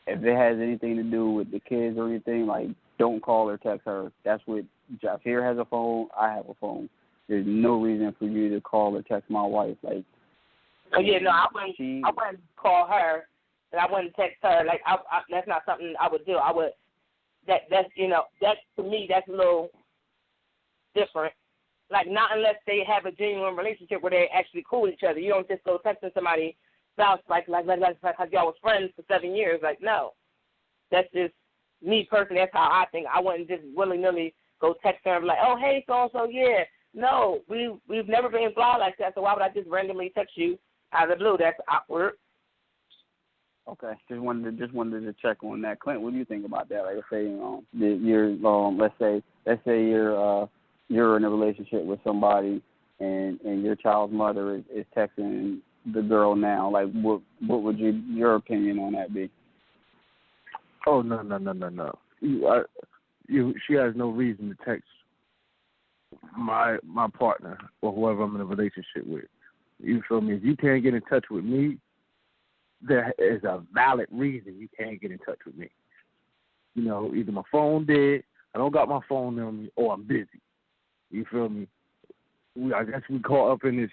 if it has anything to do with the kids or anything, like, don't call or text her. That's what Jafir has a phone. I have a phone. There's no reason for you to call or text my wife. Like, oh yeah, no, I wouldn't call her, and I wouldn't text her. Like, that's not something I would do. I would. That's that to me, that's a little different. Like, not unless they have a genuine relationship where they're actually cool with each other. You don't just go texting somebody spouse like y'all was friends for 7 years. Like, no, that's just me personally. That's how I think. I wouldn't just willy nilly go text her and be like, oh hey, so and so, yeah. No, we've never been fly like that. So why would I just randomly text you out of the blue? That's awkward. Okay, just wanted to check on that. Clint, what do you think about that? Like, say let's say you're in a relationship with somebody, and your child's mother is texting the girl now. Like, what would your opinion on that be? Oh no. She has no reason to text my partner or whoever I'm in a relationship with. You feel me? If you can't get in touch with me, there is a valid reason you can't get in touch with me. Either my phone dead, I don't got my phone on me, or I'm busy. You feel me? I guess we caught up in this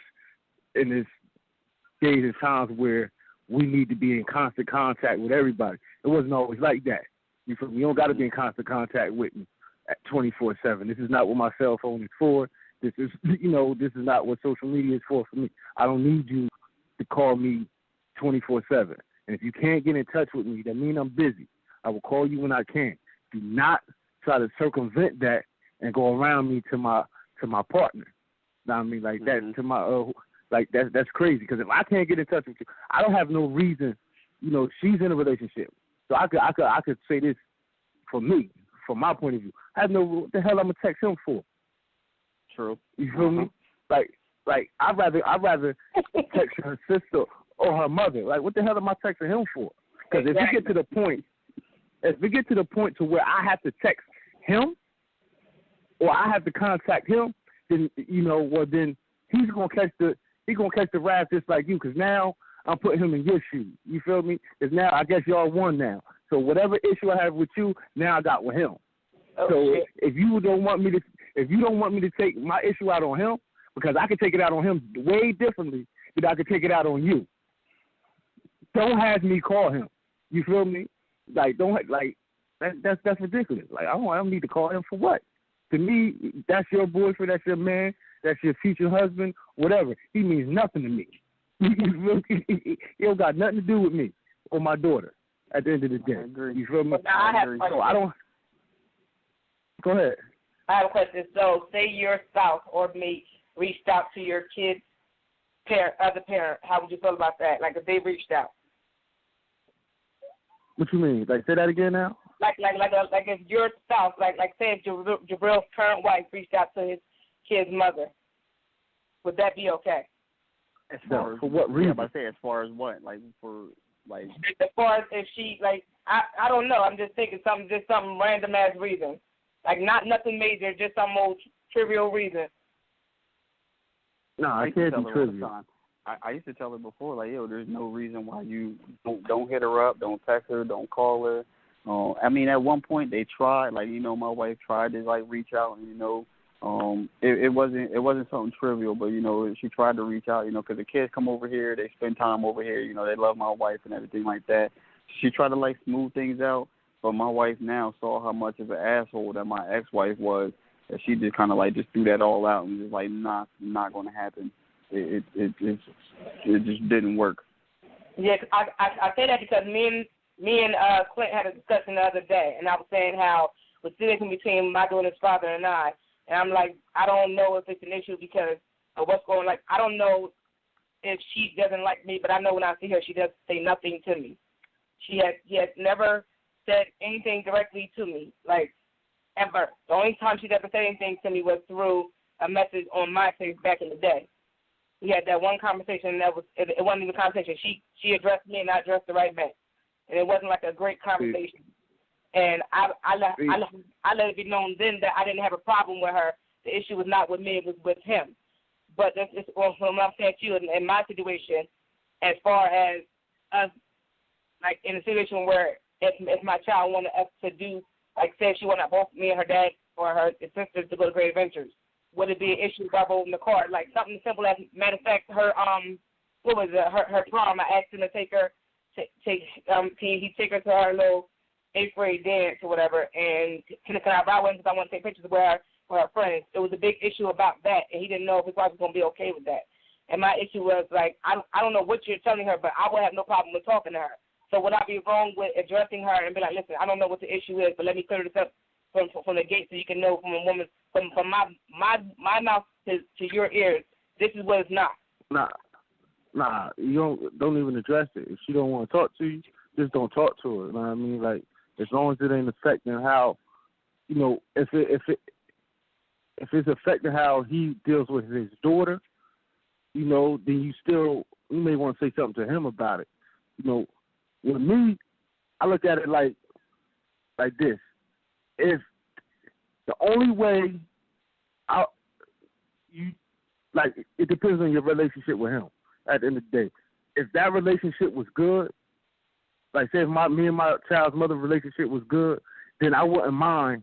days and times where we need to be in constant contact with everybody. It wasn't always like that. You feel me? You don't got to be in constant contact with me at 24/7. This is not what my cell phone is for. This is not what social media is for me. I don't need you to call me 24/7. And if you can't get in touch with me, that means I'm busy. I will call you when I can. Do not try to circumvent that and go around me to my partner. Know what I mean? Like that to my that's crazy. Because if I can't get in touch with you, I don't have no reason. She's in a relationship, so I could say this for me, from my point of view. I have no what the hell I'm gonna text him for. True. You feel me? Like I'd rather text her sister or her mother. Like, what the hell am I texting him for? Because if we get to the point to where I have to text him or I have to contact him, then then he's gonna catch the wrath just like you. Because now I'm putting him in your shoes. You feel me? Because now I guess y'all won now. So whatever issue I have with you, now I got with him. Oh, so shit. if you don't want me to take my issue out on him, because I can take it out on him way differently than I can take it out on you. Don't have me call him. You feel me? Like, that's ridiculous. Like, I don't need to call him for what? To me, that's your boyfriend, that's your man, that's your future husband, whatever. He means nothing to me. He don't got nothing to do with me or my daughter at the end of the day. I agree. You feel me? So I don't. Go ahead. I have a question. So, say your spouse or me reached out to your kid's other parent. How would you feel about that? Like, if they reached out. What you mean? Like, say that again now? Like if your spouse, like say if Jabril's current wife reached out to his kid's mother, would that be okay? As far as for what reason? Yeah, I say as far as what? Like, for like. As far as if she I don't know. I'm just thinking some random ass reason, like nothing major, just some old trivial reason. No, I can't be trivial. I used to tell her before, like, yo, there's no reason why you don't hit her up, don't text her, don't call her. I mean, at one point they tried, like, my wife tried to like reach out, and it wasn't something trivial, but she tried to reach out, because the kids come over here, they spend time over here, they love my wife and everything like that. She tried to like smooth things out, but my wife now saw how much of an asshole that my ex-wife was, that she just kind of like just threw that all out and just like, not going to happen. It just didn't work. Yeah, I say that because me and Clint had a discussion the other day, and I was saying how the situation between my daughter's father and I, and I'm like, I don't know if it's an issue because of what's going on. Like, I don't know if she doesn't like me, but I know when I see her, she doesn't say nothing to me. She has never said anything directly to me, like, ever. The only time she's ever said anything to me was through a message on MySpace back in the day. We had that one conversation, and it wasn't even a conversation. She addressed me, and I addressed the right man, and it wasn't like a great conversation. And I let it be known then that I didn't have a problem with her. The issue was not with me; it was with him. But that's from what I'm saying to you, in my situation, as far as us, like in a situation where if my child wanted us to do, like, say if she wanted both me and her dad or her sisters to go to Great Adventures, would it be an issue about voting the card? Like something simple as, matter of fact, her what was it? Her prom. I asked him to take her, he take her to her little 8th grade dance or whatever, and can I buy one because I want to take pictures with her friends. It was a big issue about that, and he didn't know if his wife was going to be okay with that. And my issue was, like, I don't know what you're telling her, but I would have no problem with talking to her. So would I be wrong with addressing her and be like, listen, I don't know what the issue is, but let me clear this up from the gate so you can know from a woman, from my mouth to your ears, this is what it's not. Nah, you don't even address it. If she don't want to talk to you, just don't talk to her. You know what I mean? Like, as long as it ain't affecting how, you know, if it's affecting how he deals with his daughter, you know, then you may want to say something to him about it. You know, with me, I look at it like this. If the only way it depends on your relationship with him at the end of the day. If that relationship was good, like say if me and my child's mother relationship was good, then I wouldn't mind,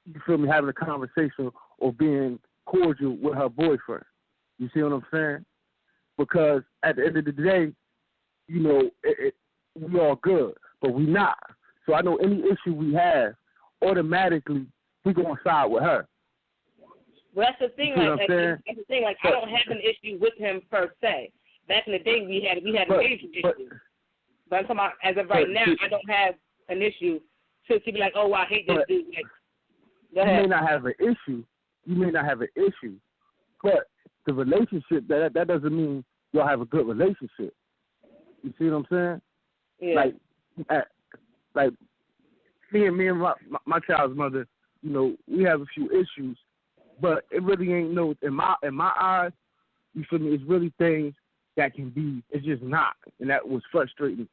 you feel me, having a conversation or being cordial with her boyfriend. You see what I'm saying? Because at the end of the day, you know, we all good, but we not. So I know any issue we have, automatically we gonna side with her. Well, that's the thing. That's the thing. Like, I don't have an issue with him per se. Back in the day, we had a major issue. But I'm talking about as of right now, I don't have an issue to be like, oh, I hate this dude. Like, go ahead. You may not have an issue. But the relationship, that doesn't mean y'all have a good relationship. You see what I'm saying? Yeah. Like me and my child's mother, you know, we have a few issues, but it really ain't no, in my eyes, you feel me, it's really things that can be, it's just not. And that was frustrating.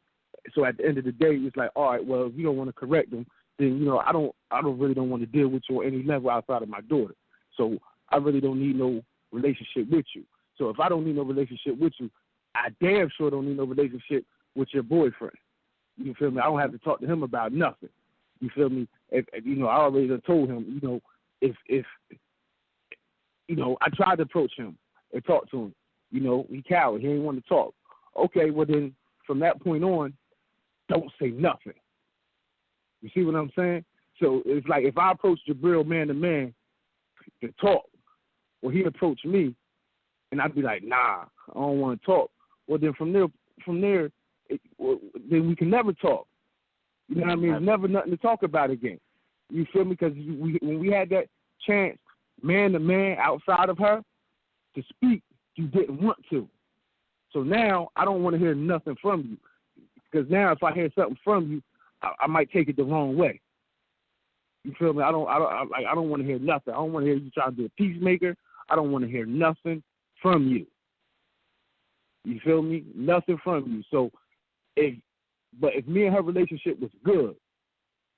So at the end of the day, it's like, all right, well, if you don't want to correct them, then, you know, I don't really want to deal with you on any level outside of my daughter. So I really don't need no relationship with you. So if I don't need no relationship with you, I damn sure don't need no relationship with your boyfriend. You feel me? I don't have to talk to him about nothing. You feel me? If you know, I already told him, you know, if you know, I tried to approach him and talk to him. You know, he coward. He ain't want to talk. Okay, well then, from that point on, don't say nothing. You see what I'm saying? So it's like if I approach Jabril man to man to talk, well, he approached me, and I'd be like, nah, I don't want to talk. Well, then from there, then we can never talk. You know what I mean? There's never nothing to talk about again. You feel me? Because when we had that chance, man to man, outside of her, to speak, you didn't want to. So now I don't want to hear nothing from you. Because now if I hear something from you, I might take it the wrong way. You feel me? I don't want to hear nothing. I don't want to hear you trying to be a peacemaker. I don't want to hear nothing from you. You feel me? Nothing from you. So if me and her relationship was good,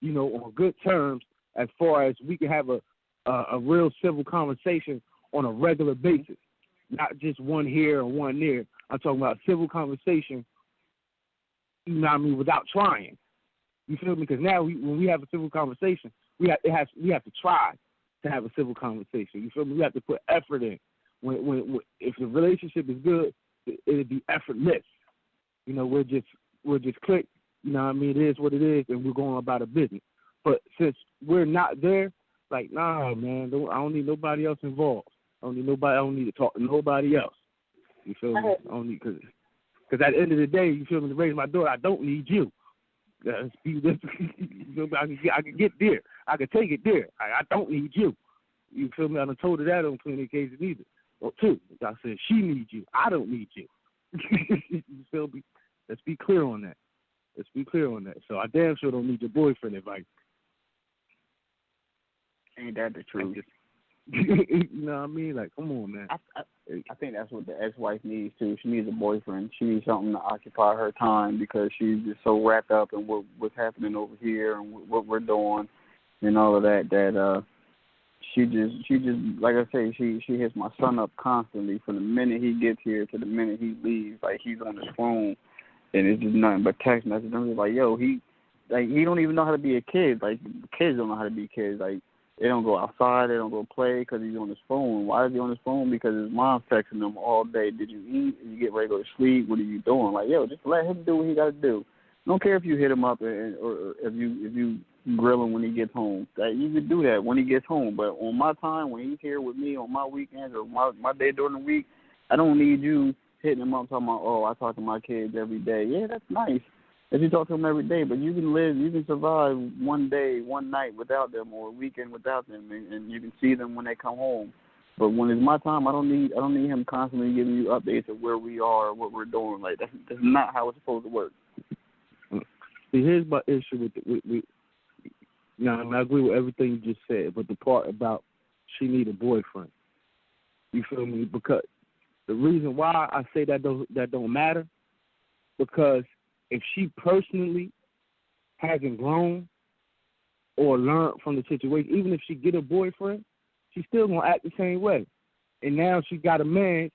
you know, on good terms, as far as we can have a real civil conversation on a regular basis, not just one here or one there. I'm talking about civil conversation, you know what I mean, without trying. You feel me? Because now when we have a civil conversation, we have to try to have a civil conversation. You feel me? We have to put effort in. When if the relationship is good, it'll be effortless. You know, we'll just click. You know what I mean? It is what it is, and we're going about a business. But since we're not there, like, nah, man, I don't need nobody else involved. I don't need to talk to nobody else. You feel me? I don't need, because at the end of the day, you feel me, to raise my daughter, I don't need you. I can get there. I can take it there. I don't need you. You feel me? I done told her that on plenty of occasions either. Or two. I said, she needs you. I don't need you. You feel me? Let's be clear on that. So I damn sure don't need your boyfriend advice. Ain't that the truth? You know what I mean? Like, come on, man. I think that's what the ex-wife needs, too. She needs a boyfriend. She needs something to occupy her time because she's just so wrapped up in what's happening over here and what we're doing and all of that, she just like I say, she hits my son up constantly from the minute he gets here to the minute he leaves. Like, he's on his phone. and it's just nothing but text messages. I'm just like, yo, he don't even know how to be a kid. Like, kids don't know how to be kids. Like, they don't go outside, they don't go play because he's on his phone. Why is he on his phone? Because his mom's texting him all day. Did you eat? Did you get ready to go to sleep? What are you doing? Like, yo, just let him do what he got to do. Don't care if you hit him up or if you grill him when he gets home. That you can do that when he gets home. But on my time, when he's here with me on my weekends or my day during the week, I don't need you hitting him up talking about, oh, I talk to my kids every day. Yeah, that's nice if you talk to them every day. But you can survive one day, one night without them, or a weekend without them, and you can see them when they come home. But when it's my time, I don't need him constantly giving you updates of where we are or what we're doing. Like, that's not how it's supposed to work. See, here's my issue with now, I agree with everything you just said, but the part about she need a boyfriend, you feel me? Because the reason why I say that don't matter, because if she personally hasn't grown or learned from the situation, even if she get a boyfriend, she's still gonna act the same way. And now she got a man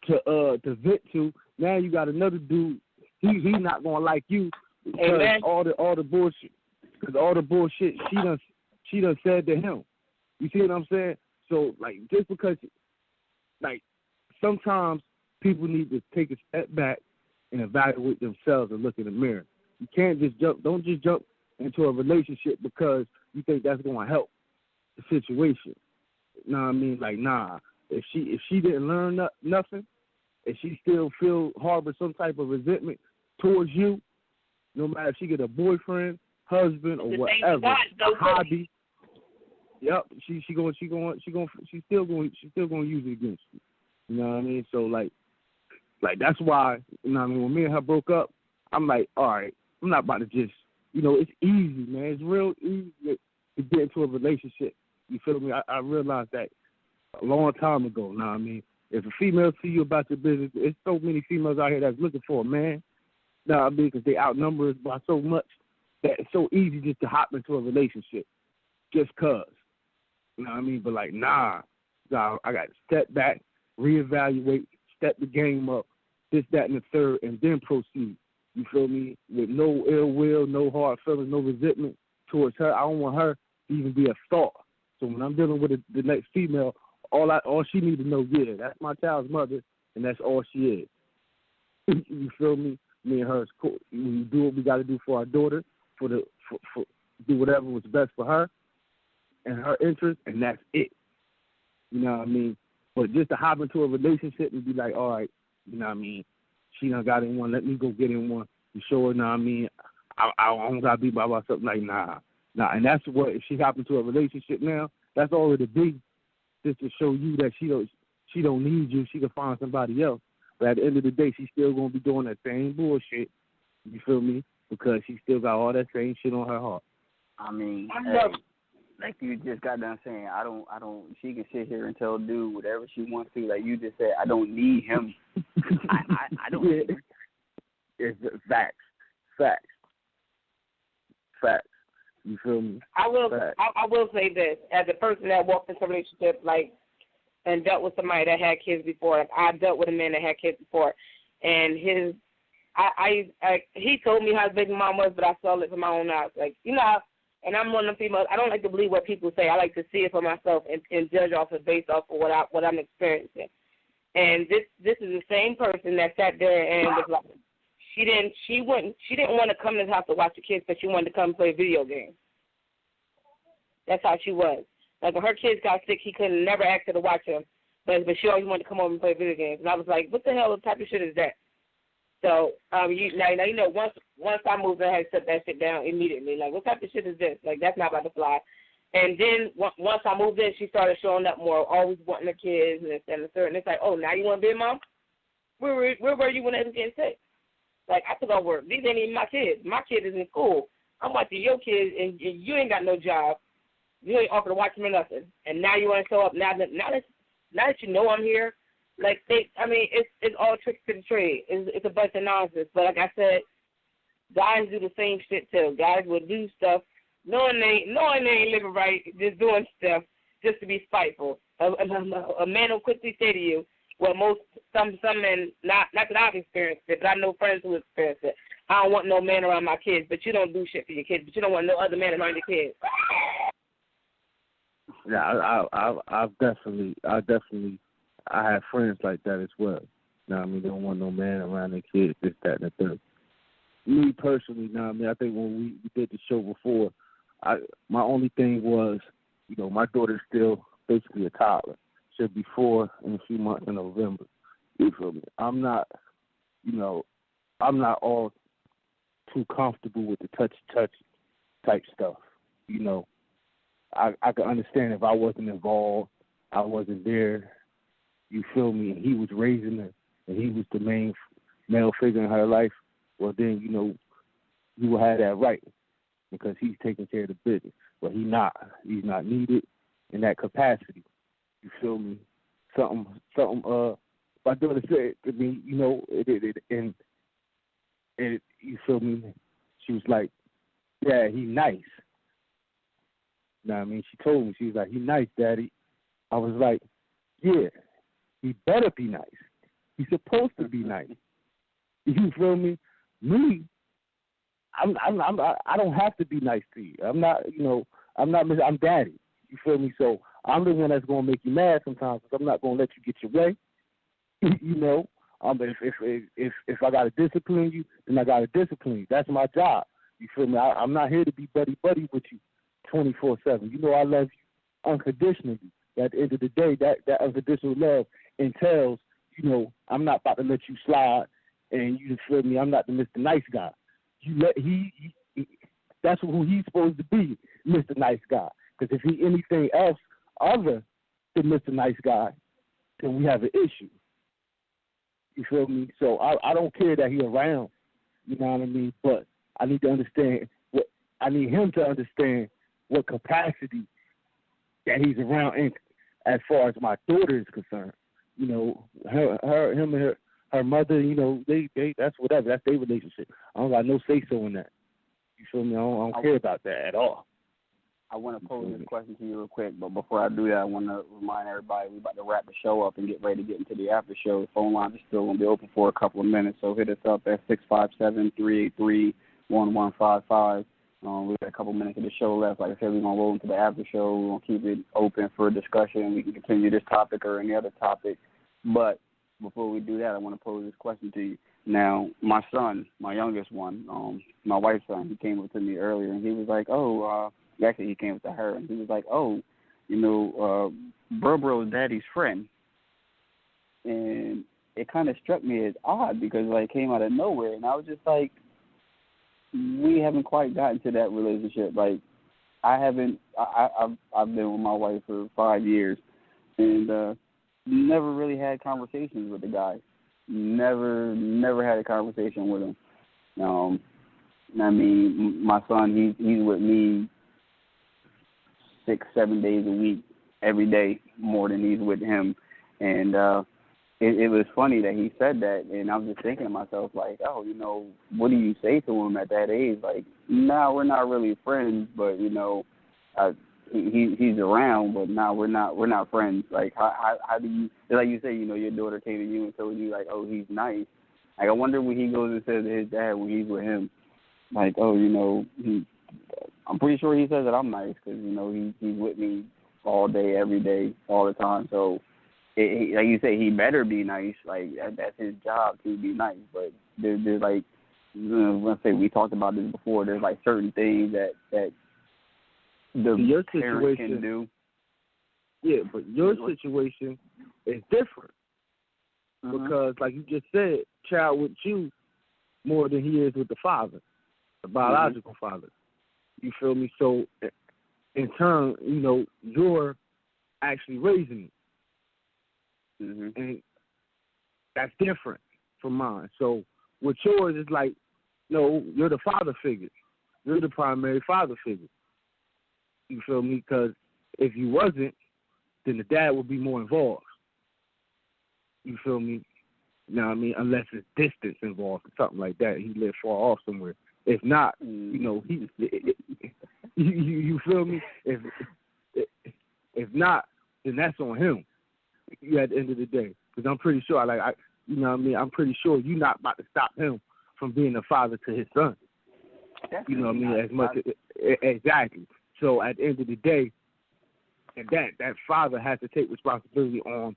to vent to. Now you got another dude. He's not gonna like you because all the bullshit. Because all the bullshit she done said to him. You see what I'm saying? So, like, just because, like, sometimes people need to take a step back and evaluate themselves and look in the mirror. You can't just don't just jump into a relationship because you think that's going to help the situation. You know what I mean? Like, nah. If she didn't learn nothing, if she still harbor some type of resentment towards you, no matter if she get a boyfriend, husband, or whatever, a hobby. Yep, she's still going to use it against you. You know what I mean? So like that's why, you know what I mean, when me and her broke up, I'm like, all right, I'm not about to just, it's easy, man. It's real easy to get into a relationship. You feel me? I realized that a long time ago. Now, I mean, if a female see you about your business, there's so many females out here that's looking for a man. Now, I mean, because they outnumber us by so much that it's so easy just to hop into a relationship just cause. You know what I mean? But like, nah, I got to step back, reevaluate, step the game up, this, that, and the third, and then proceed. You feel me? With no ill will, no hard feelings, no resentment towards her. I don't want her to even be a thought. So when I'm dealing with the next female, all she needs to know, yeah, that's my child's mother, and that's all she is. You feel me? Me and her is cool. We do what we got to do for our daughter, for do whatever was best for her and her interest, and that's it. You know what I mean? But just to hop into a relationship and be like, all right, you know what I mean, she done got in one, let me go get in one. You sure, you know what I mean? I don't got to be by myself. Like, nah. And that's what, if she hop into a relationship now, that's already big, just to show you that she don't need you. She can find somebody else. But at the end of the day, she's still going to be doing that same bullshit. You feel me? Because she still got all that same shit on her heart. I mean, like you just got done saying, I don't, she can sit here and tell dude whatever she wants to. Like you just said, I don't need him. I don't need him. It's facts. You feel me? I will say this. As a person that walked into a relationship, like, and dealt with somebody that had kids before. Like, I dealt with a man that had kids before, and he told me how his baby mom was, but I saw it from my own eyes. Like, and I'm one of the females. I don't like to believe what people say. I like to see it for myself and judge off it based off of what I'm experiencing. And this is the same person that sat there and was like, she didn't want to come to the house to watch the kids, but she wanted to come play video games. That's how she was. Like, when her kids got sick, he couldn't never ask her to watch them, but she always wanted to come over and play video games. And I was like, what the hell type of shit is that? So, once I moved, I had to shut that shit down immediately. Like, what type of shit is this? Like, that's not about to fly. And then once I moved in, she started showing up more, always wanting the kids and this and the third. And it's like, oh, now you want to be a mom? Where were you when they was getting sick? Like, I took off work. These ain't even my kids. My kid is in school. I'm watching your kids, and you ain't got no job. You ain't offered to watch them or nothing. And now you want to show up. Now that you know I'm here, like, it's all tricks to the trade. It's a bunch of nonsense. But like I said, guys do the same shit too. Guys will do stuff knowing they ain't living right, just doing stuff just to be spiteful. A man will quickly say to you, well, some men, not that I've experienced it, but I know friends who experienced it. I don't want no man around my kids, but you don't do shit for your kids, but you don't want no other man around your kids. Yeah, I've definitely, I have friends like that as well. You know what I mean? They don't want no man around their kids, this, that, and the third. Me personally, you know what I mean? I think when we did the show before, my only thing was, you know, my daughter's still basically a toddler. She'll be 4 in a few months in November. You feel me? I'm not all too comfortable with the touch type stuff. You know, I could understand if I wasn't involved, I wasn't there. You feel me? And he was raising her, and he was the main male figure in her life. Well, then, you know, you will have that right because he's taking care of the business. But he's not needed in that capacity. You feel me? Something. My daughter said to me, you know, and you feel me? She was like, "Yeah, he's nice." You know what I mean? She told me, she was like, "He's nice, Daddy." I was like, "Yeah, he better be nice. He's supposed to be nice." You feel me? Me, I don't have to be nice to you. I'm not, you know, I'm Daddy. You feel me? So I'm the one that's gonna make you mad sometimes. Because I'm not gonna let you get your way. You know, if I gotta discipline you, then I gotta discipline you. That's my job. You feel me? I'm not here to be buddy with you 24/7. You know I love you unconditionally. At the end of the day, that unconditional love entails, you know, I'm not about to let you slide, and you feel me? I'm not the Mr. Nice Guy. He that's who he's supposed to be, Mr. Nice Guy. Because if he anything else other than Mr. Nice Guy, then we have an issue. You feel me? So I don't care that he's around. You know what I mean? But I need to understand I need him to understand what capacity that he's around in, as far as my daughter is concerned. You know, him and her mother, you know, they that's whatever. That's their relationship. I don't got no say so in that. You feel me? I don't care about that at all. I want to pose this question to you real quick, but before I do that, I want to remind everybody we're about to wrap the show up and get ready to get into the after show. The phone lines are still going to be open for a couple of minutes, so hit us up at 657-383-1155. We got a couple minutes of the show left. Like I said, we're going to roll into the after show. We're going to keep it open for discussion. We can continue this topic or any other topic. But before we do that, I want to pose this question to you. Now, my son, my youngest one, my wife's son, he came up to me earlier, and he was like, actually, he came up to her, and he was like, Bro-Bro's daddy's friend. And it kind of struck me as odd because, like, it came out of nowhere. And I was just like, we haven't quite gotten to that relationship. Like, I've been with my wife for 5 years and never really had conversations with the guy. Never had a conversation with him. I mean, my son, he's with me 6-7 days a week, every day, more than he's with him. And it was funny that he said that, and I was just thinking to myself, like, what do you say to him at that age? Like, no, we're not really friends, but, he's around, but no, we're not friends. Like, how do you, like you say, your daughter came to you and told you, like, oh, he's nice. Like, I wonder what he goes and says to his dad when he's with him. Like, I'm pretty sure he says that I'm nice because, he's with me all day, every day, all the time. So, like you say, he better be nice. Like, that's his job to be nice. But there's like, let's say we talked about this before, there's, like, certain things that the parent can do. Yeah, but your situation is different. Because, like you just said, child with you more than he is with the father, the biological father. You feel me? So, in turn, you're actually raising it. And that's different from mine. So, with yours, it's like, no, you're the father figure. You're the primary father figure. You feel me? Because if you wasn't, then the dad would be more involved. You feel me? You know what I mean? Unless it's distance involved or something like that. He lives far off somewhere. If not, you feel me? If not, then that's on him. At the end of the day, I'm pretty sure, you know what I mean, I'm pretty sure you're not about to stop him from being a father to his son. Definitely. You know what I mean? As much exactly. So at the end of the day, and that father has to take responsibility on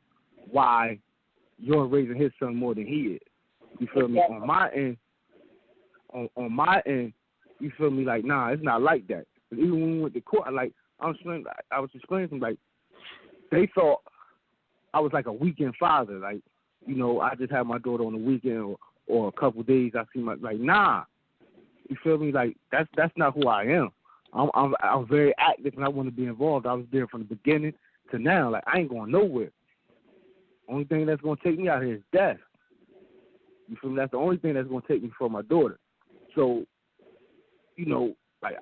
why you're raising his son more than he is. You feel me? On my end, on my end, you feel me? Like, nah, it's not like that. But even when we went to court, I was explaining to them, like, they thought I was like a weekend father. Like, you know, I just have my daughter on the weekend or a couple days. I see my, like, nah. You feel me? Like, that's not who I am. I'm very active and I want to be involved. I was there from the beginning to now. Like, I ain't going nowhere. Only thing that's going to take me out here is death. You feel me? That's the only thing that's going to take me from my daughter. So, you know, like,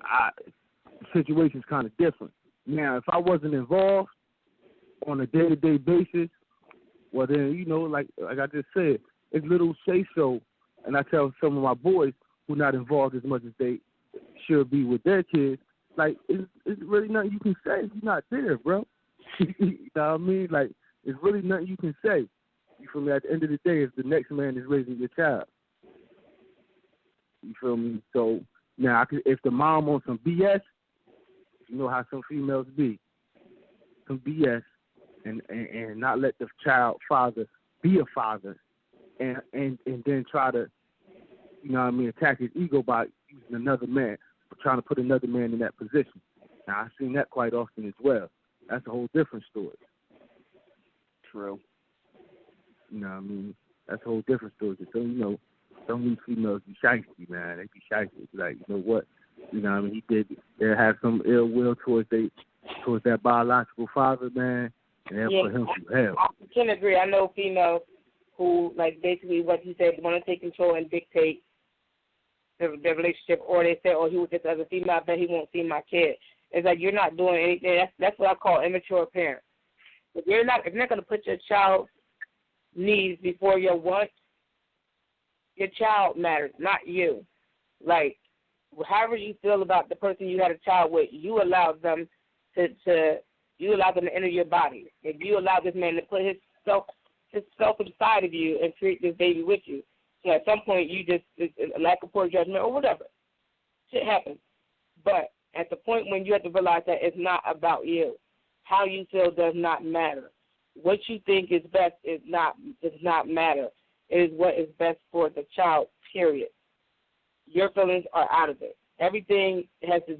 the situation's kind of different. Now, if I wasn't involved on a day-to-day basis, well, then, you know, like I just said, it's little say-so, and I tell some of my boys who are not involved as much as they should be with their kids, like, it's really nothing you can say if you're not there, bro. You know what I mean? Like, it's really nothing you can say. You feel me? At the end of the day, it's the next man is raising your child. You feel me? So, now, if the mom on some BS, you know how some females be, some BS, and not let the child father be a father, and then try to, you know what I mean, attack his ego by using another man, or trying to put another man in that position. Now, I've seen that quite often as well. That's a whole different story. True. You know what I mean? That's a whole different story. So, you know, some of these females be shiesty, man. They be shiesty. Like, you know what? You know what I mean? They'll have some ill will towards that biological father, man, and they'll put him through hell. I can agree. I know females who, like, basically what you said, want to take control and dictate the relationship, or they say, oh, he was just as a female, I bet he won't see my kid. It's like you're not doing anything. That's what I call immature parents. If you're not going to put your child's needs before your wants, your child matters, not you. Like, however you feel about the person you had a child with, you allow them to enter your body. If you allow this man to put his self inside of you and create this baby with you, so at some point you just, a lack of poor judgment or whatever, shit happens. But at the point when you have to realize that it's not about you, how you feel does not matter. What you think is best does not matter. It is what is best for the child, period. Your feelings are out of it. Everything has to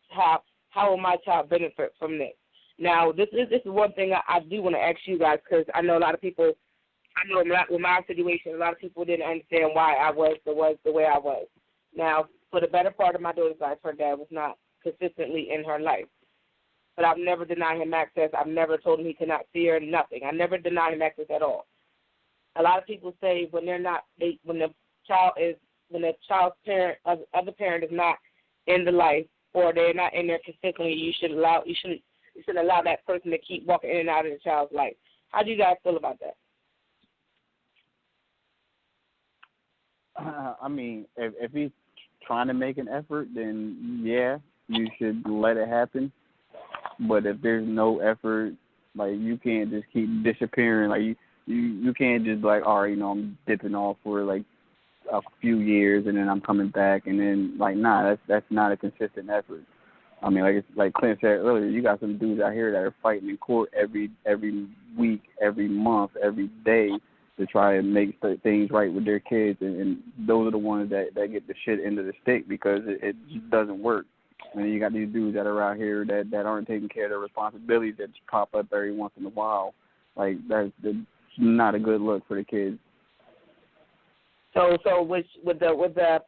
how will my child benefit from this? Now, this is one thing I do want to ask you guys, because I know a lot of people, with my situation, a lot of people didn't understand why I was the way I was. Now, for the better part of my daughter's life, her dad was not consistently in her life. But I've never denied him access. I've never told him he could not see her, nothing. I never denied him access at all. A lot of people say when the child's parent, other parent is not in the life, or they're not in there consistently, you shouldn't allow that person to keep walking in and out of the child's life. How do you guys feel about that? I mean, if he's trying to make an effort, then yeah, you should let it happen. But if there's no effort, like, you can't just keep disappearing. Like, you can't just, like, all right, you know, I'm dipping off for like a few years and then I'm coming back, and then, like, nah, that's not a consistent effort. I mean, like Clint said earlier, you got some dudes out here that are fighting in court every week, every month, every day to try and make things right with their kids, and those are the ones that get the shit into the stick because it just doesn't work. And then you got these dudes that are out here that aren't taking care of their responsibilities that just pop up every once in a while. Like, that's not a good look for the kids. So with the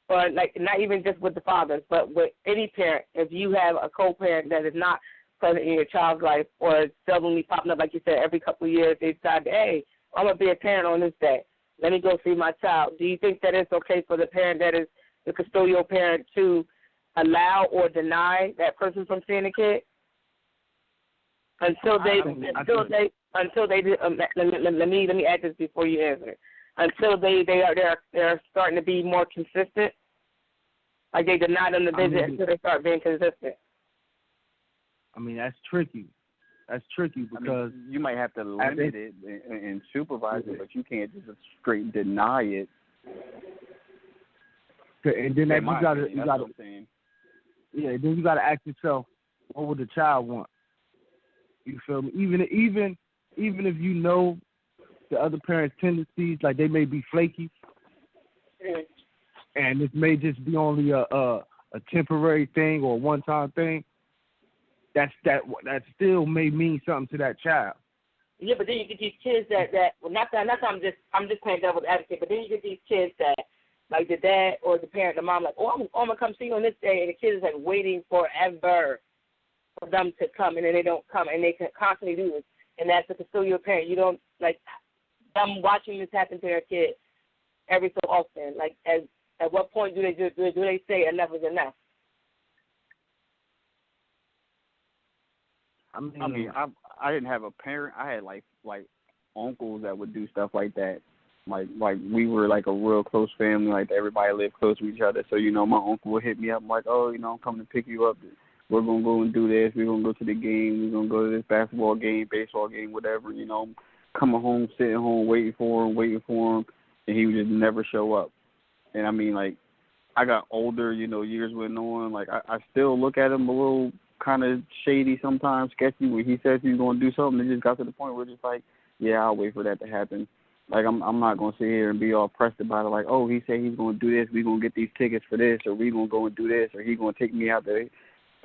or like not even just with the fathers, but with any parent, if you have a co-parent that is not present in your child's life or seldomly popping up, like you said, every couple of years, they decide, hey, I'm going to be a parent on this day. Let me go see my child. Do you think that it's okay for the parent that is the custodial parent to allow or deny that person from seeing the kid until they let me add this before you answer. Until they're starting to be more consistent, like they deny them the visit until they start being consistent. I mean, that's tricky That's tricky because you might have to limit it and supervise it, but you can't just straight deny it. And then you gotta yeah. Then you gotta ask yourself, what would the child want? You feel me? Even if you know the other parent's tendencies, like they may be flaky, and this may just be only a temporary thing or a one-time thing. That still may mean something to that child. Yeah, but then you get these kids that well, not that I'm just playing devil's advocate, but then you get these kids that like the dad or the parent, the mom, like, I'm gonna come see you on this day, and the kid is like waiting forever for them to come, and then they don't come, and they can constantly do this, and that's a custodial parent. You don't like them watching this happen to their kid every so often. Like, at what point do they say enough is enough? I mean, I didn't have a parent. I had like uncles that would do stuff like that. Like we were like a real close family. Like everybody lived close to each other. So my uncle would hit me up like, I'm coming to pick you up. We're gonna go and do this. We're gonna go to the game. We're gonna go to this basketball game, baseball game, whatever. Coming home, sitting home, waiting for him, and he would just never show up. And I mean, like, I got older. Years went on. Like I still look at him a little kind of shady sometimes, sketchy. When he says he's going to do something, it just got to the point where it's just like, yeah, I'll wait for that to happen. Like, I'm not going to sit here and be all pressed about it, like, oh, he said he's going to do this, we're going to get these tickets for this, or we're going to go and do this, or he's going to take me out there.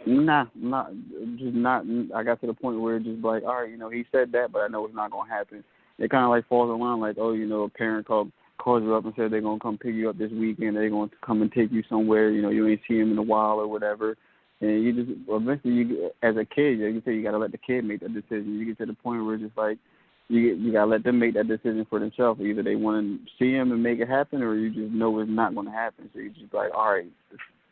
Nah, I got to the point where it's just like, all right, he said that, but I know it's not going to happen. It kind of like falls in line, like, a parent calls you up and said they're going to come pick you up this weekend, they're going to come and take you somewhere, you ain't seen him in a while or whatever. And you just eventually, as a kid, you say you got to let the kid make that decision. You get to the point where it's just like you got to let them make that decision for themselves. Either they want to see him and make it happen, or you just know it's not going to happen. So you just like, all right,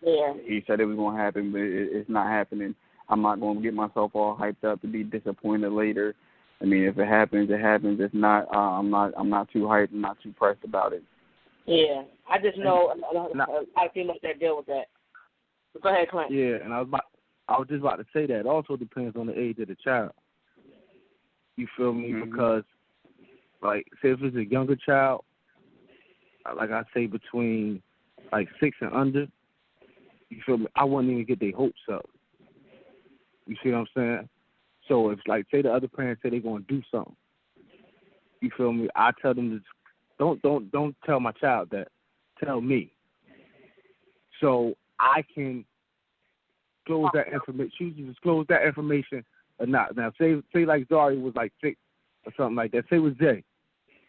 yeah. He said it was going to happen, but it's not happening. I'm not going to get myself all hyped up to be disappointed later. I mean, if it happens, it happens. If not, I'm not too hyped. I'm not too pressed about it. Yeah, I just know a lot of females that deal with that. Go ahead, Clint. Yeah, and I was just about to say that. It also depends on the age of the child. You feel me? Mm-hmm. Because, like, say if it's a younger child, like I say between, like, 6 and under, you feel me? I wouldn't even get their hopes up. You see what I'm saying? So if, like, say the other parents say they're going to do something, you feel me? I tell them to don't tell my child that. Tell me. So I can disclose that information, choose to disclose that information or not. Now, say like Zari was like 6 or something like that. Say it was Jay,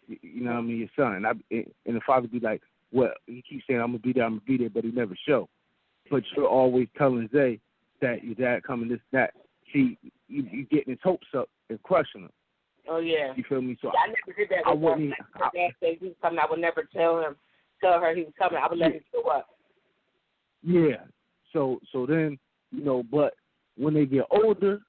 you know what I mean, your son. And the father be like, well, he keeps saying, I'm going to be there, but he never show. But you're always telling Zay that your dad coming this, that. See, you getting his hopes up and crushing him. Oh, yeah. You feel me? So I never did that. I wouldn't. My dad said he was coming. I would never tell her he was coming. I would let him show up. Yeah. So then, but when they get older,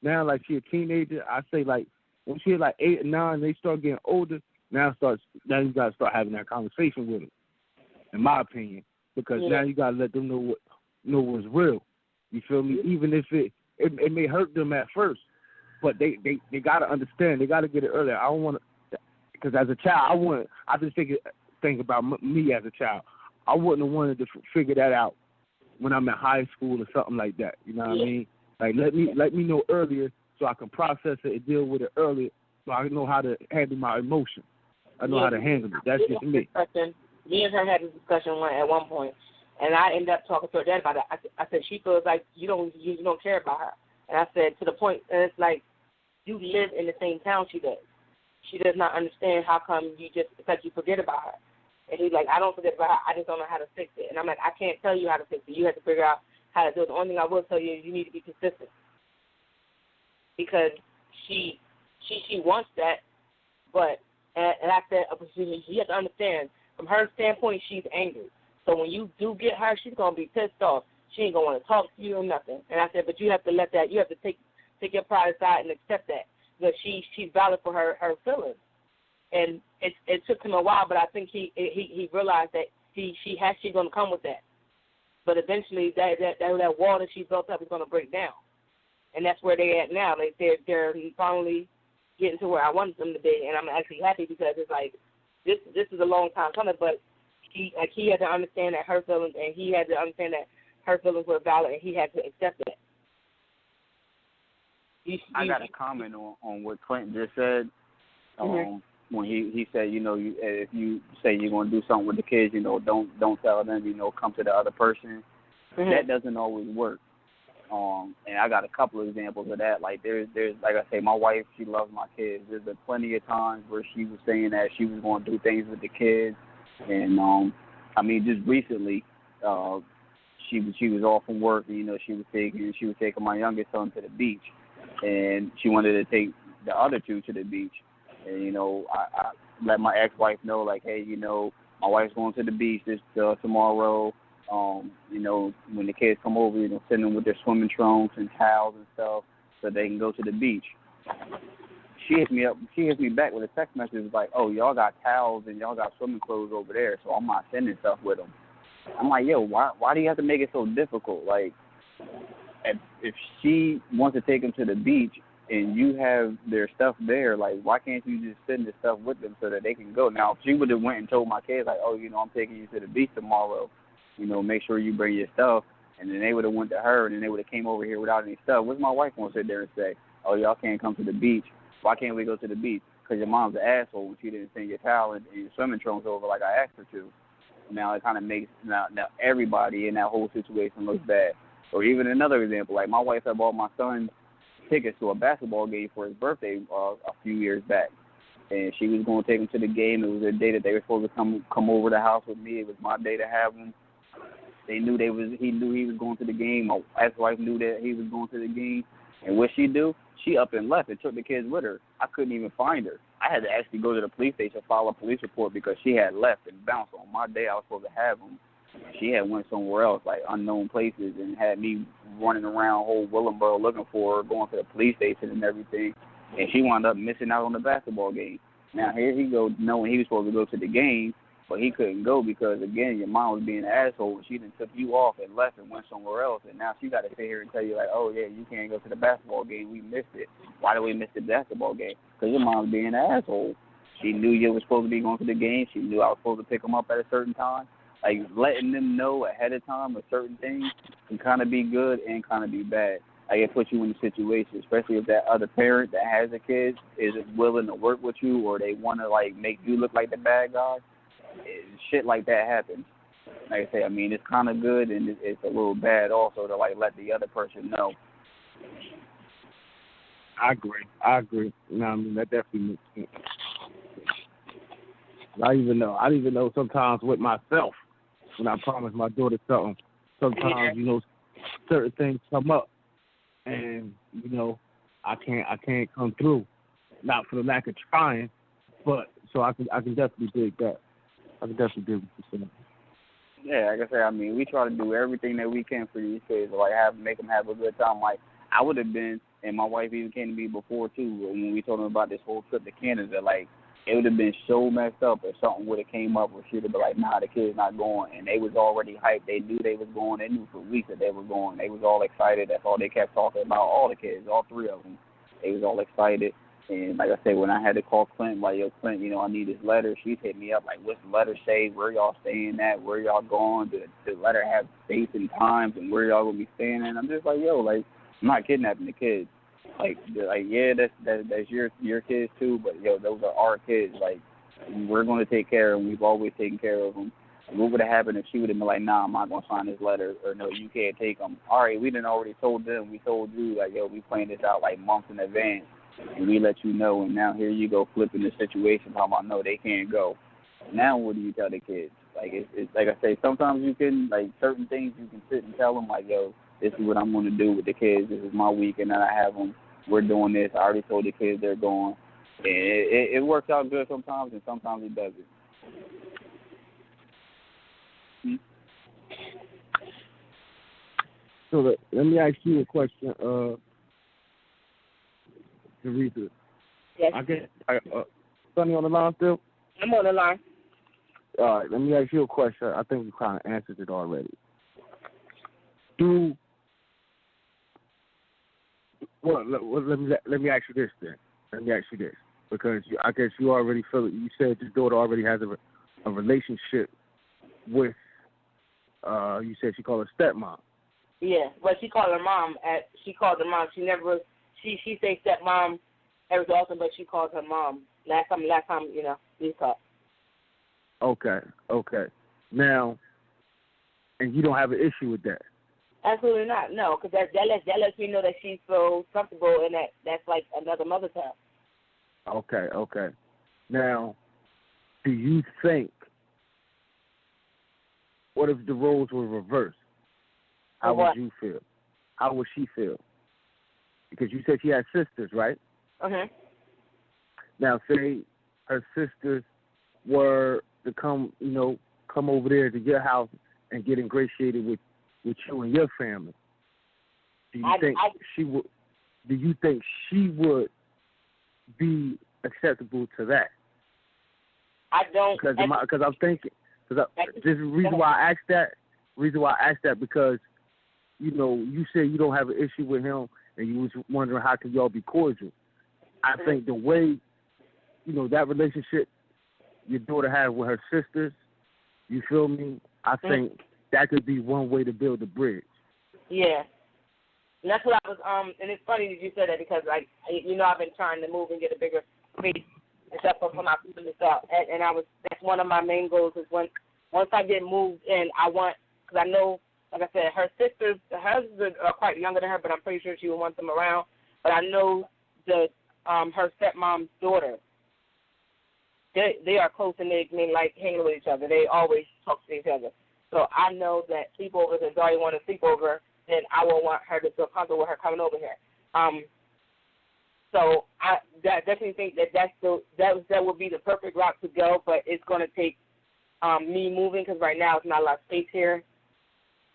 now like she a teenager, I say like when she like 8 or 9, they start getting older. Now you gotta start having that conversation with them. In my opinion, because now you gotta let them know what's real. You feel me? Even if it may hurt them at first, but they gotta understand. They gotta get it earlier. I don't want to, because as a child, I just think about me as a child. I wouldn't have wanted to figure that out when I'm in high school or something like that. You know what I mean? Like let me know earlier so I can process it and deal with it earlier, so I know how to handle my emotions. I know how to handle it. That's just me. Me and her had a discussion at one point, and I ended up talking to her dad about it. I said she feels like you don't care about her, and I said to the point, and it's like you live in the same town she does. She does not understand how come it's like you forget about her. And he's like, I don't forget about her. I just don't know how to fix it. And I'm like, I can't tell you how to fix it. You have to figure out how to do it. The only thing I will tell you is you need to be consistent. Because she wants that, but, and I said, you have to understand, from her standpoint, she's angry. So when you do get her, she's going to be pissed off. She ain't going to want to talk to you or nothing. And I said, but you have to let that, you have to take your pride aside and accept that. Because she's valid for her feelings. And it took him a while, but I think he realized that she's going to come with that. But eventually, that wall that she built up is going to break down. and that's where they're at now. Like they're finally getting to where I wanted them to be, and I'm actually happy because it's like this is a long time coming, but he had to understand that her feelings, and he had to understand that her feelings were valid, and he had to accept that. I got a comment on what Clinton just said. When he said, if you say you're going to do something with the kids, don't tell them, come to the other person. That doesn't always work. And I got a couple of examples of that. Like there's like I say, my wife, she loves my kids. There's been plenty of times where she was saying that she was going to do things with the kids, and just recently, she was off from work, and she was taking my youngest son to the beach, and she wanted to take the other two to the beach. And, I let my ex-wife know, like, hey, my wife's going to the beach this tomorrow. When the kids come over, send them with their swimming trunks and towels and stuff so they can go to the beach. She hits me back with a text message like, oh, y'all got towels and y'all got swimming clothes over there, so I'm not sending stuff with them. I'm like, yo, why do you have to make it so difficult? Like, if she wants to take them to the beach, and you have their stuff there, like, why can't you just send the stuff with them so that they can go? Now, if she would have went and told my kids, like, oh, I'm taking you to the beach tomorrow, make sure you bring your stuff, and then they would have went to her, and then they would have came over here without any stuff, what's my wife going to sit there and say, oh, y'all can't come to the beach? Why can't we go to the beach? Because your mom's an asshole when she didn't send your towel and your swimming trunks over like I asked her to. Now it kind of makes now everybody in that whole situation looks bad. Or even another example, like my wife had bought my son tickets to a basketball game for his birthday a few years back, and she was going to take him to the game. It was a day that they were supposed to come over the house with me. It was my day to have him. He knew he was going to the game. My ex-wife knew that he was going to the game, and what she do? She up and left and took the kids with her. I couldn't even find her. I had to actually go to the police station, file a police report because she had left and bounced on my day I was supposed to have him. She had went somewhere else, like unknown places, and had me running around whole Willenboro looking for her, going to the police station and everything. And she wound up missing out on the basketball game. Now here he goes, knowing he was supposed to go to the game, but he couldn't go because, again, your mom was being an asshole, and she done took you off and left and went somewhere else. And now she got to sit here and tell you, like, oh, yeah, you can't go to the basketball game. We missed it. Why did we miss the basketball game? Because your mom's being an asshole. She knew you were supposed to be going to the game. She knew I was supposed to pick them up at a certain time. Like, letting them know ahead of time of certain things can kind of be good and kind of be bad. Like, it puts you in a situation, especially if that other parent that has a kid isn't willing to work with you, or they want to, like, make you look like the bad guy. Shit like that happens. Like I say, it's kind of good, and it's a little bad also to, like, let the other person know. I agree. That definitely makes sense. I even know sometimes with myself, when I promise my daughter something, sometimes, certain things come up, and, I can't come through. Not for the lack of trying, but so I can definitely dig that. I can definitely dig what you're saying. Yeah, like I say, we try to do everything that we can for these kids, like make them have a good time. Like I would have been, and my wife even came to me before too, when we told them about this whole trip to Canada. Like it would have been so messed up if something would have came up where she'd have been like, nah, the kid's not going, and they was already hyped. They knew they was going. They knew for weeks that they were going. They was all excited. That's all they kept talking about. All the kids, all three of them, they was all excited. And like I said, when I had to call Clint, like, yo, Clint, I need this letter, she's hit me up, like, what's the letter say? Where y'all staying at? Where y'all going? Does the letter have dates and times and where y'all going to be staying at? And I'm just like, yo, like, I'm not kidnapping the kids. Like yeah, that's your kids too, but, yo, those are our kids. Like, we're going to take care of them. We've always taken care of them. What would have happened if she would have been like, nah, I'm not going to sign this letter, or no, you can't take them? All right, we done already told them. We told you, like, yo, we planned this out, like, months in advance. And we let you know, and now here you go flipping the situation, talking about, no, they can't go. Now what do you tell the kids? Like, it's like I say, sometimes you can, like, certain things you can sit and tell them, like, yo, this is what I'm going to do with the kids. This is my weekend that I have them. We're doing this. I already told the kids they're going. And it works out good sometimes, and sometimes it doesn't. So let me ask you a question, Teresa. Yes. Sonny on the line still? I'm on the line. All right, let me ask you a question. I think you kind of answered it already. Do Well, let me ask you this then. Let me ask you this because I guess you already feel it. You said your daughter already has a relationship with. You said she called her stepmom. Yeah, but she called her mom. She called her mom. She never. She say stepmom every so often, but she calls her mom. Last time, we talked. Okay. Now, and you don't have an issue with that? Absolutely not. No, because that lets me know that she feels comfortable and that's like another mother time. Okay. Now, do you think? What if the roles were reversed? How would you feel? How would she feel? Because you said she had sisters, right? Okay. Now, say her sisters were to come over there to your house and get ingratiated with you and your family. Do you think she would? Do you think she would be acceptable to that? I don't. Because I'm thinking. Because this reason why I asked that. Reason why I asked that because, you said you don't have an issue with him, and you was wondering how can y'all be cordial. I think the way, that relationship your daughter had with her sisters, you feel me? I think that could be one way to build a bridge. Yeah. And that's what I was, and it's funny that you said that because, like, I've been trying to move and get a bigger space and stuff for my food and stuff. And that's one of my main goals is once I get moved in, because I know, like I said, her sisters, hers are quite younger than her, but I'm pretty sure she would want them around. But I know her stepmom's daughter, they are close and they like hanging with each other. They always talk to each other. So I know that sleepovers, if Daria want to sleep over, then I will want her to feel comfortable with her coming over here. So I definitely think that would be the perfect route to go, but it's going to take me moving because right now it's not a lot of space here,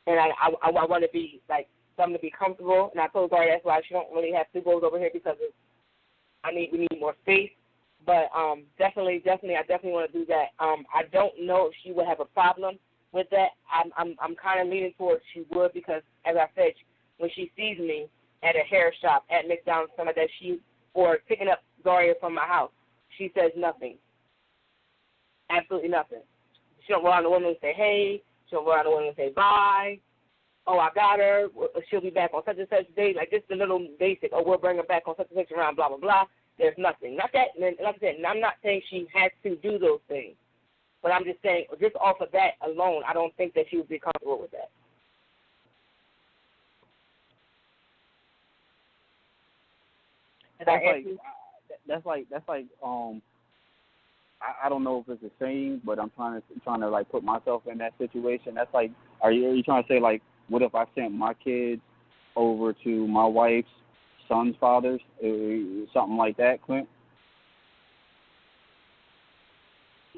and I want to be like something to be comfortable. And I told Daria that's why she don't really have sleepovers over here because we need more space. But definitely, I definitely want to do that. I don't know if she would have a problem with that. I'm kind of leaning towards she would because, as I said, when she sees me at a hair shop, at McDonald's, something like that, or picking up Daria from my house, she says nothing. Absolutely nothing. She don't go around the woman and say, hey. She don't go around the woman and say, bye. Oh, I got her. She'll be back on such and such day. Like, just a little basic. Oh, we'll bring her back on such and such around, blah, blah, blah. There's nothing. Not that, like I said, I'm not saying she has to do those things. But I'm just saying, just off of that alone, I don't think that she would be comfortable with that. That's like I don't know if it's the same, but I'm trying to like put myself in that situation. That's like, are you trying to say like, what if I sent my kids over to my wife's son's father's, something like that, Clint?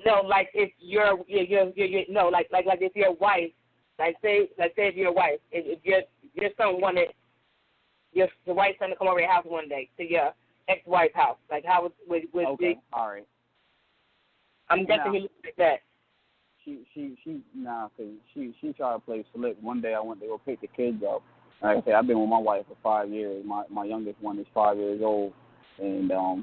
No, like if you're no, like if your wife, like say if your wife, if your son wanted your wife's son to come over your house one day to your ex-wife's house, like how would okay, all right. I'm guessing he looks like that. She tried to play slick. One day I went to go pick the kids up. Like I said, I've been with my wife for 5 years. My youngest one is 5 years old, and I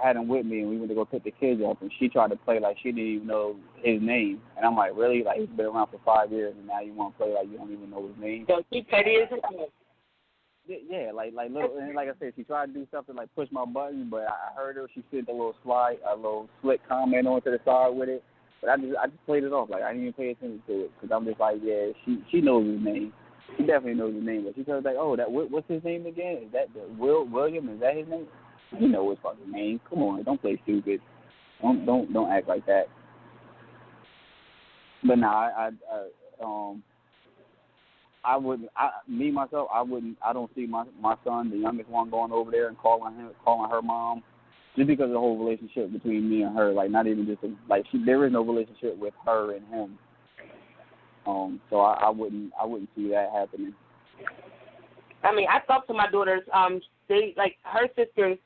had him with me, and we went to go pick the kids up, and she tried to play like she didn't even know his name, and I'm like, really? Like, he's been around for 5 years, and now you want to play like you don't even know his name? So she petty as hell. Yeah, like little, and like I said, she tried to do something like push my button, but I heard her. She sent a little slick comment on to the side with it, but I just played it off. Like, I didn't even pay attention to it because I'm just like, yeah, she knows his name. She definitely knows his name, but she was like, oh, what's his name again? Is that William? Is that his name? You know his fucking name. Come on, don't play stupid. Don't act like that. But nah, I wouldn't. I don't see my son, the youngest one, going over there and calling her mom, just because of the whole relationship between me and her. Like, not even just there is no relationship with her and him. So I wouldn't see that happening. I mean, I talked to my daughters. They like her sisters.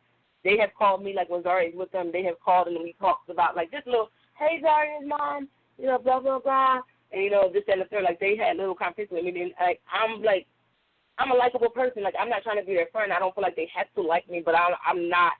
They have called me, like when Zaria's with them. They have called and we talked about like just little, hey Zaria's mom, blah blah blah. And, this and the third, like, they had little conversations with me. And, like, I'm, like, I'm a likable person. Like, I'm not trying to be their friend. I don't feel like they have to like me, but I'm not.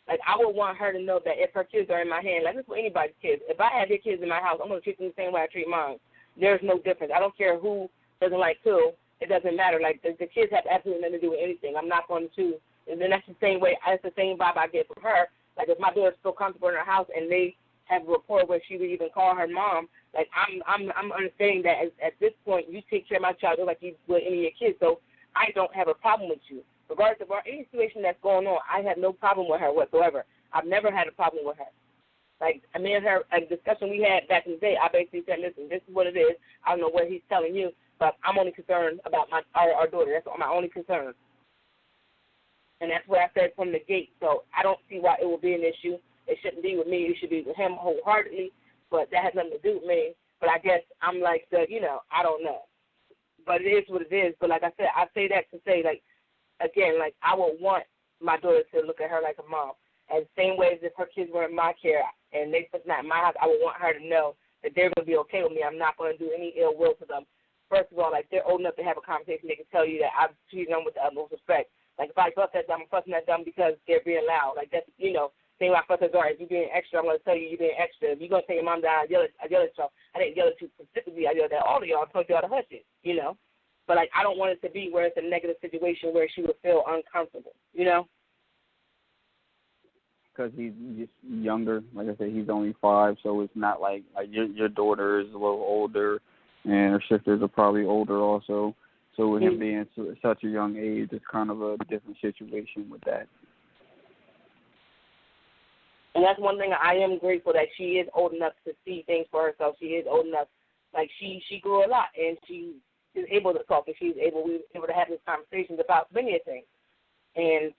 Like, I would want her to know that if her kids are in my hand, like this for anybody's kids. If I have your kids in my house, I'm going to treat them the same way I treat mine. There's no difference. I don't care who doesn't like who. It doesn't matter. Like, the kids have absolutely nothing to do with anything. I'm not going to. And then that's the same way. That's the same vibe I get from her. Like, if my daughter's still comfortable in her house and they have a rapport where she would even call her mom, like, I'm understanding that at this point you take care of my child just like you would any of your kids. So I don't have a problem with you. Regardless of any situation that's going on, I have no problem with her whatsoever. I've never had a problem with her. Like, I mean, her a discussion we had back in the day, I basically said, listen, this is what it is. I don't know what he's telling you, but I'm only concerned about our daughter. That's my only concern. And that's what I said from the gate. So I don't see why it will be an issue. It shouldn't be with me. It should be with him wholeheartedly, but that has nothing to do with me. But I guess I'm like, I don't know. But it is what it is. But like I said, I say that to say, like, again, like, I would want my daughter to look at her like a mom. And same way as if her kids were in my care and they was not in my house, I would want her to know that they're going to be okay with me. I'm not going to do any ill will to them. First of all, like, they're old enough to have a conversation. They can tell you that I've treated them with the utmost respect. Like, if I fuss at them, I'm fussing at them because they're being loud. Like, that's, same way I fuss at them. If you're being extra, I'm going to tell you you're being extra. If you're going to take your mom down, I yell at y'all. I didn't yell at you specifically. I yelled at all of y'all. I told y'all to hush it, But, like, I don't want it to be where it's a negative situation where she would feel uncomfortable, Because he's just younger. Like I said, he's only 5, so it's not like your daughter is a little older, and her sisters are probably older also. So with him being such a young age, it's kind of a different situation with that. And that's one thing I am grateful that she is old enough to see things for herself. She is old enough. Like, she grew a lot, and she is able to talk, and we were able to have these conversations about many things. And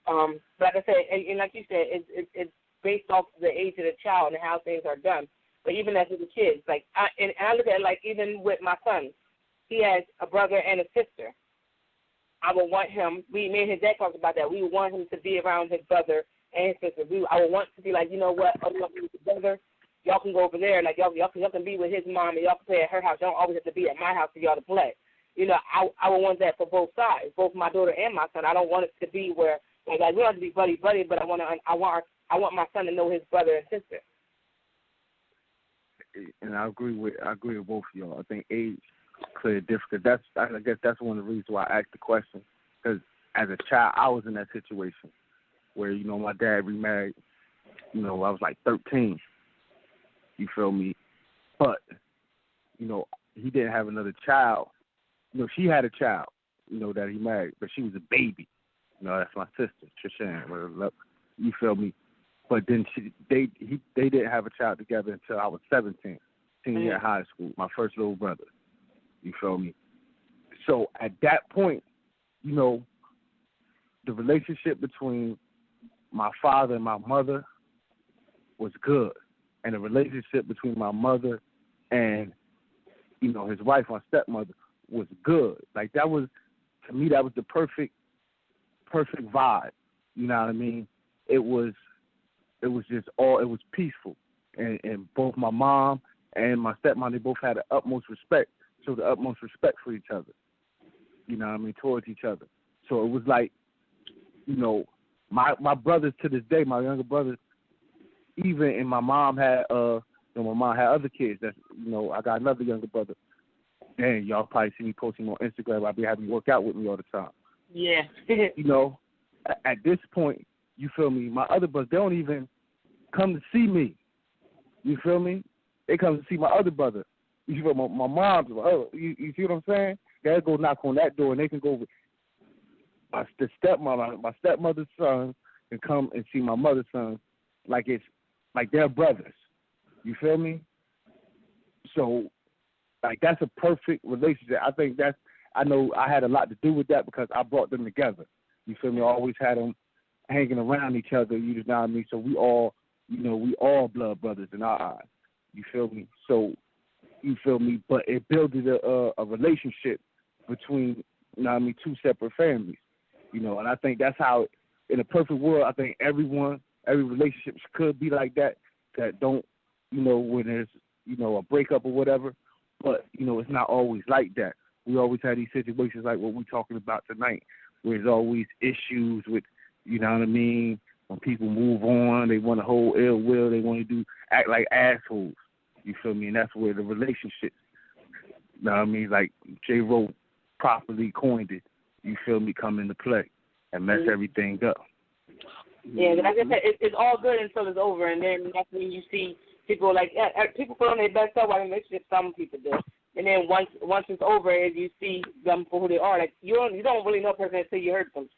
like I said, and like you said, it's based off the age of the child and how things are done. But even as with the kids, like, I look at it like even with my son, he has a brother and a sister. I would want him. Me and his dad talked about that. We would want him to be around his brother and his sister. I would want to be like, you know what? Oh, you want to be with your brother? Y'all can go over there. Like, y'all can be with his mom and y'all can play at her house. Y'all don't always have to be at my house for y'all to play. I would want that for both sides, both my daughter and my son. I don't want it to be where like we don't have to be buddy, but I want my son to know his brother and sister. And I agree with both of y'all. I think age clear difference. I guess that's one of the reasons why I asked the question. Because as a child, I was in that situation where my dad remarried. I was like 13. You feel me? But he didn't have another child. She had a child, that he married, but she was a baby. That's my sister, Trishan. You feel me? But then they didn't have a child together until I was 17, senior year of high school, my first little brother. You feel me? So at that point, the relationship between my father and my mother was good. And the relationship between my mother and, his wife, my stepmother, was good. Like, that was, to me, that was the perfect vibe. You know what I mean? It was peaceful. And both my mom and my stepmom, they both had the utmost respect, showed the utmost respect for each other. You know what I mean? Towards each other. So it was like, my brothers to this day, my younger brothers, and my mom had, my mom had other kids. That's, I got another younger brother. Dang, y'all probably see me posting on Instagram. I'll be having you work out with me all the time. Yeah. At this point, you feel me? My other brothers, they don't even come to see me. You feel me? They come to see my other brother. You feel my mom's. You see what I'm saying? They'll go knock on that door, and they can go with my stepmother's son and come and see my mother's son like it's like they're brothers. You feel me? So, like, that's a perfect relationship. I think I know I had a lot to do with that because I brought them together. You feel me? I always had them hanging around each other, you know what I mean? So we all blood brothers in our eyes. You feel me? So, you feel me? But it built a relationship between, two separate families. And I think that's how, in a perfect world, I think every relationship could be like that don't, when there's, a breakup or whatever. But, it's not always like that. we always have these situations like what we're talking about tonight, where there's always issues with, you know what I mean, when people move on, they want to hold ill will, they want to act like assholes. You feel me? And that's where the relationships, you know what I mean, like J. Rowe properly coined it, you feel me, come into play and mess everything up. Yeah, like I said, it's all good until it's over, and then that's when you see people like people put on their best stuff while in relationships. Some people do, and then once it's over, you see them for who they are. Like you don't really know a person until you hurt them,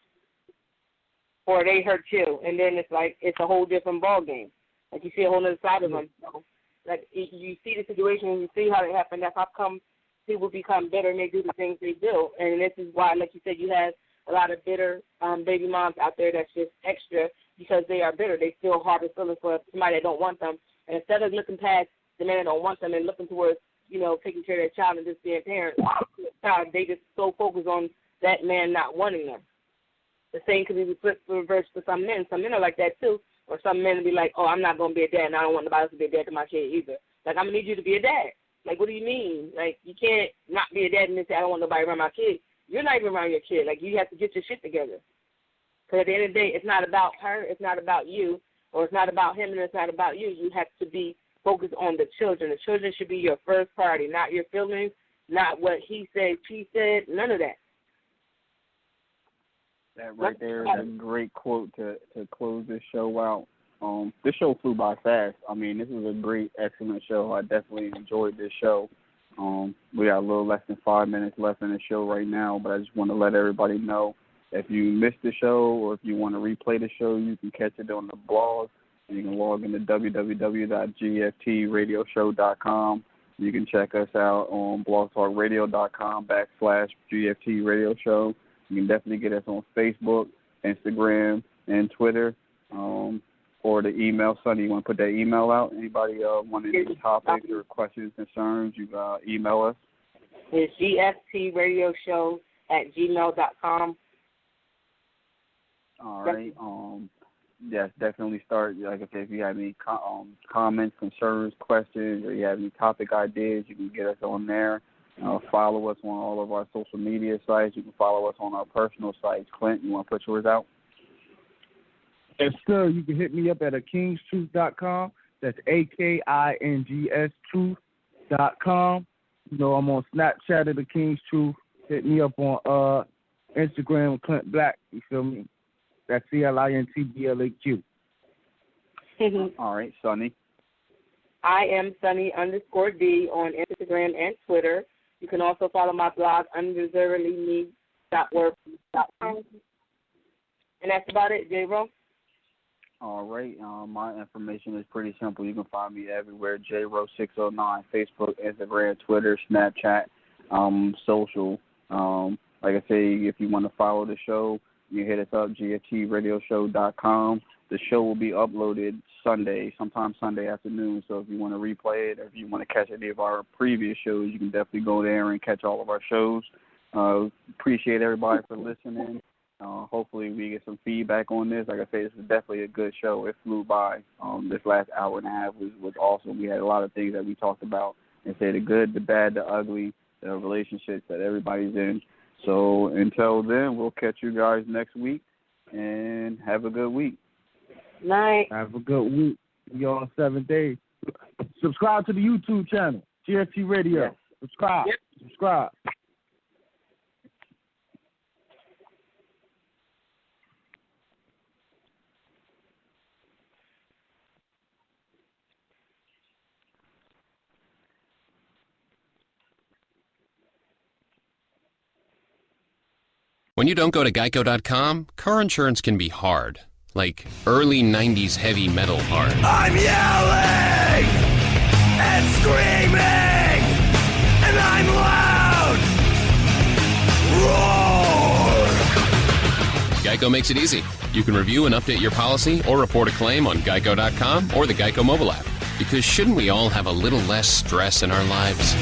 or they hurt you, and then it's like it's a whole different ball game. Like you see a whole other side of them. So, like you see the situation and you see how it happened. That's how come people become bitter and they do the things they do. And this is why, like you said, you have a lot of bitter baby moms out there that's just extra because they are bitter. They still harbor feelings for somebody that don't want them. And instead of looking past the man that don't want them and looking towards, taking care of their child and just being parents, they just so focused on that man not wanting them. The same could be reversed for some men. Some men are like that too. Or some men will be like, oh, I'm not going to be a dad and I don't want nobody else to be a dad to my kid either. Like, I'm going to need you to be a dad. Like, what do you mean? Like, you can't not be a dad and then say, I don't want nobody around my kid. You're not even around your kid. Like, you have to get your shit together. Because at the end of the day, it's not about her, it's not about you, or it's not about him and it's not about you. You have to be focused on the children. The children should be your first priority, not your feelings, not what he said, she said, none of that. That right there is a great quote to close this show out. This show flew by fast. I mean, this is a great, excellent show. I definitely enjoyed this show. We got a little less than 5 minutes left in the show right now, but I just want to let everybody know if you missed the show or if you want to replay the show, you can catch it on the blog. You can log into www.gftradioshow.com. You can check us out on blogtalkradio.com/GFT Radio Show. You can definitely get us on Facebook, Instagram, and Twitter, or the email. Sonny, you want to put that email out? Anybody want any topics or questions, concerns, you email us. It's gftradioshow@gmail.com. All right. Yes, definitely start. Like I said, if you have any comments, concerns, questions, or you have any topic ideas, you can get us on there. Follow us on all of our social media sites. You can follow us on our personal sites. Clint, you want to put yours out? Yes, sir. You can hit me up at akingstruth.com. That's AKINGS truth.com. I'm on Snapchat at The King's Truth. Hit me up on Instagram, Clint Black. You feel me? That's CLINTBLAQ. All right, Sonny. I am Sonny_D on Instagram and Twitter. You can also follow my blog, undeservedlyme.wordpress.com. And that's about it, J-Ro. All right. My information is pretty simple. You can find me everywhere, JRO609, Facebook, Instagram, Twitter, Snapchat, social. Like I say, if you want to follow the show, you can hit us up, gftradioshow.com. The show will be uploaded sometime Sunday afternoon. So if you want to replay it or if you want to catch any of our previous shows, you can definitely go there and catch all of our shows. Appreciate everybody for listening. Hopefully we get some feedback on this. Like I say, this is definitely a good show. It flew by. This last hour and a half was awesome. We had a lot of things that we talked about and say the good, the bad, the ugly, the relationships that everybody's in. So until then, we'll catch you guys next week and have a good week. Night. Have a good week. See y'all in 7 days. Subscribe to the YouTube channel, GFT Radio. Yes. Subscribe. Yep. Subscribe. When you don't go to Geico.com, car insurance can be hard. Like early 90s heavy metal hard. I'm yelling and screaming and I'm loud. Roar! Geico makes it easy. You can review and update your policy or report a claim on Geico.com or the Geico mobile app. Because shouldn't we all have a little less stress in our lives?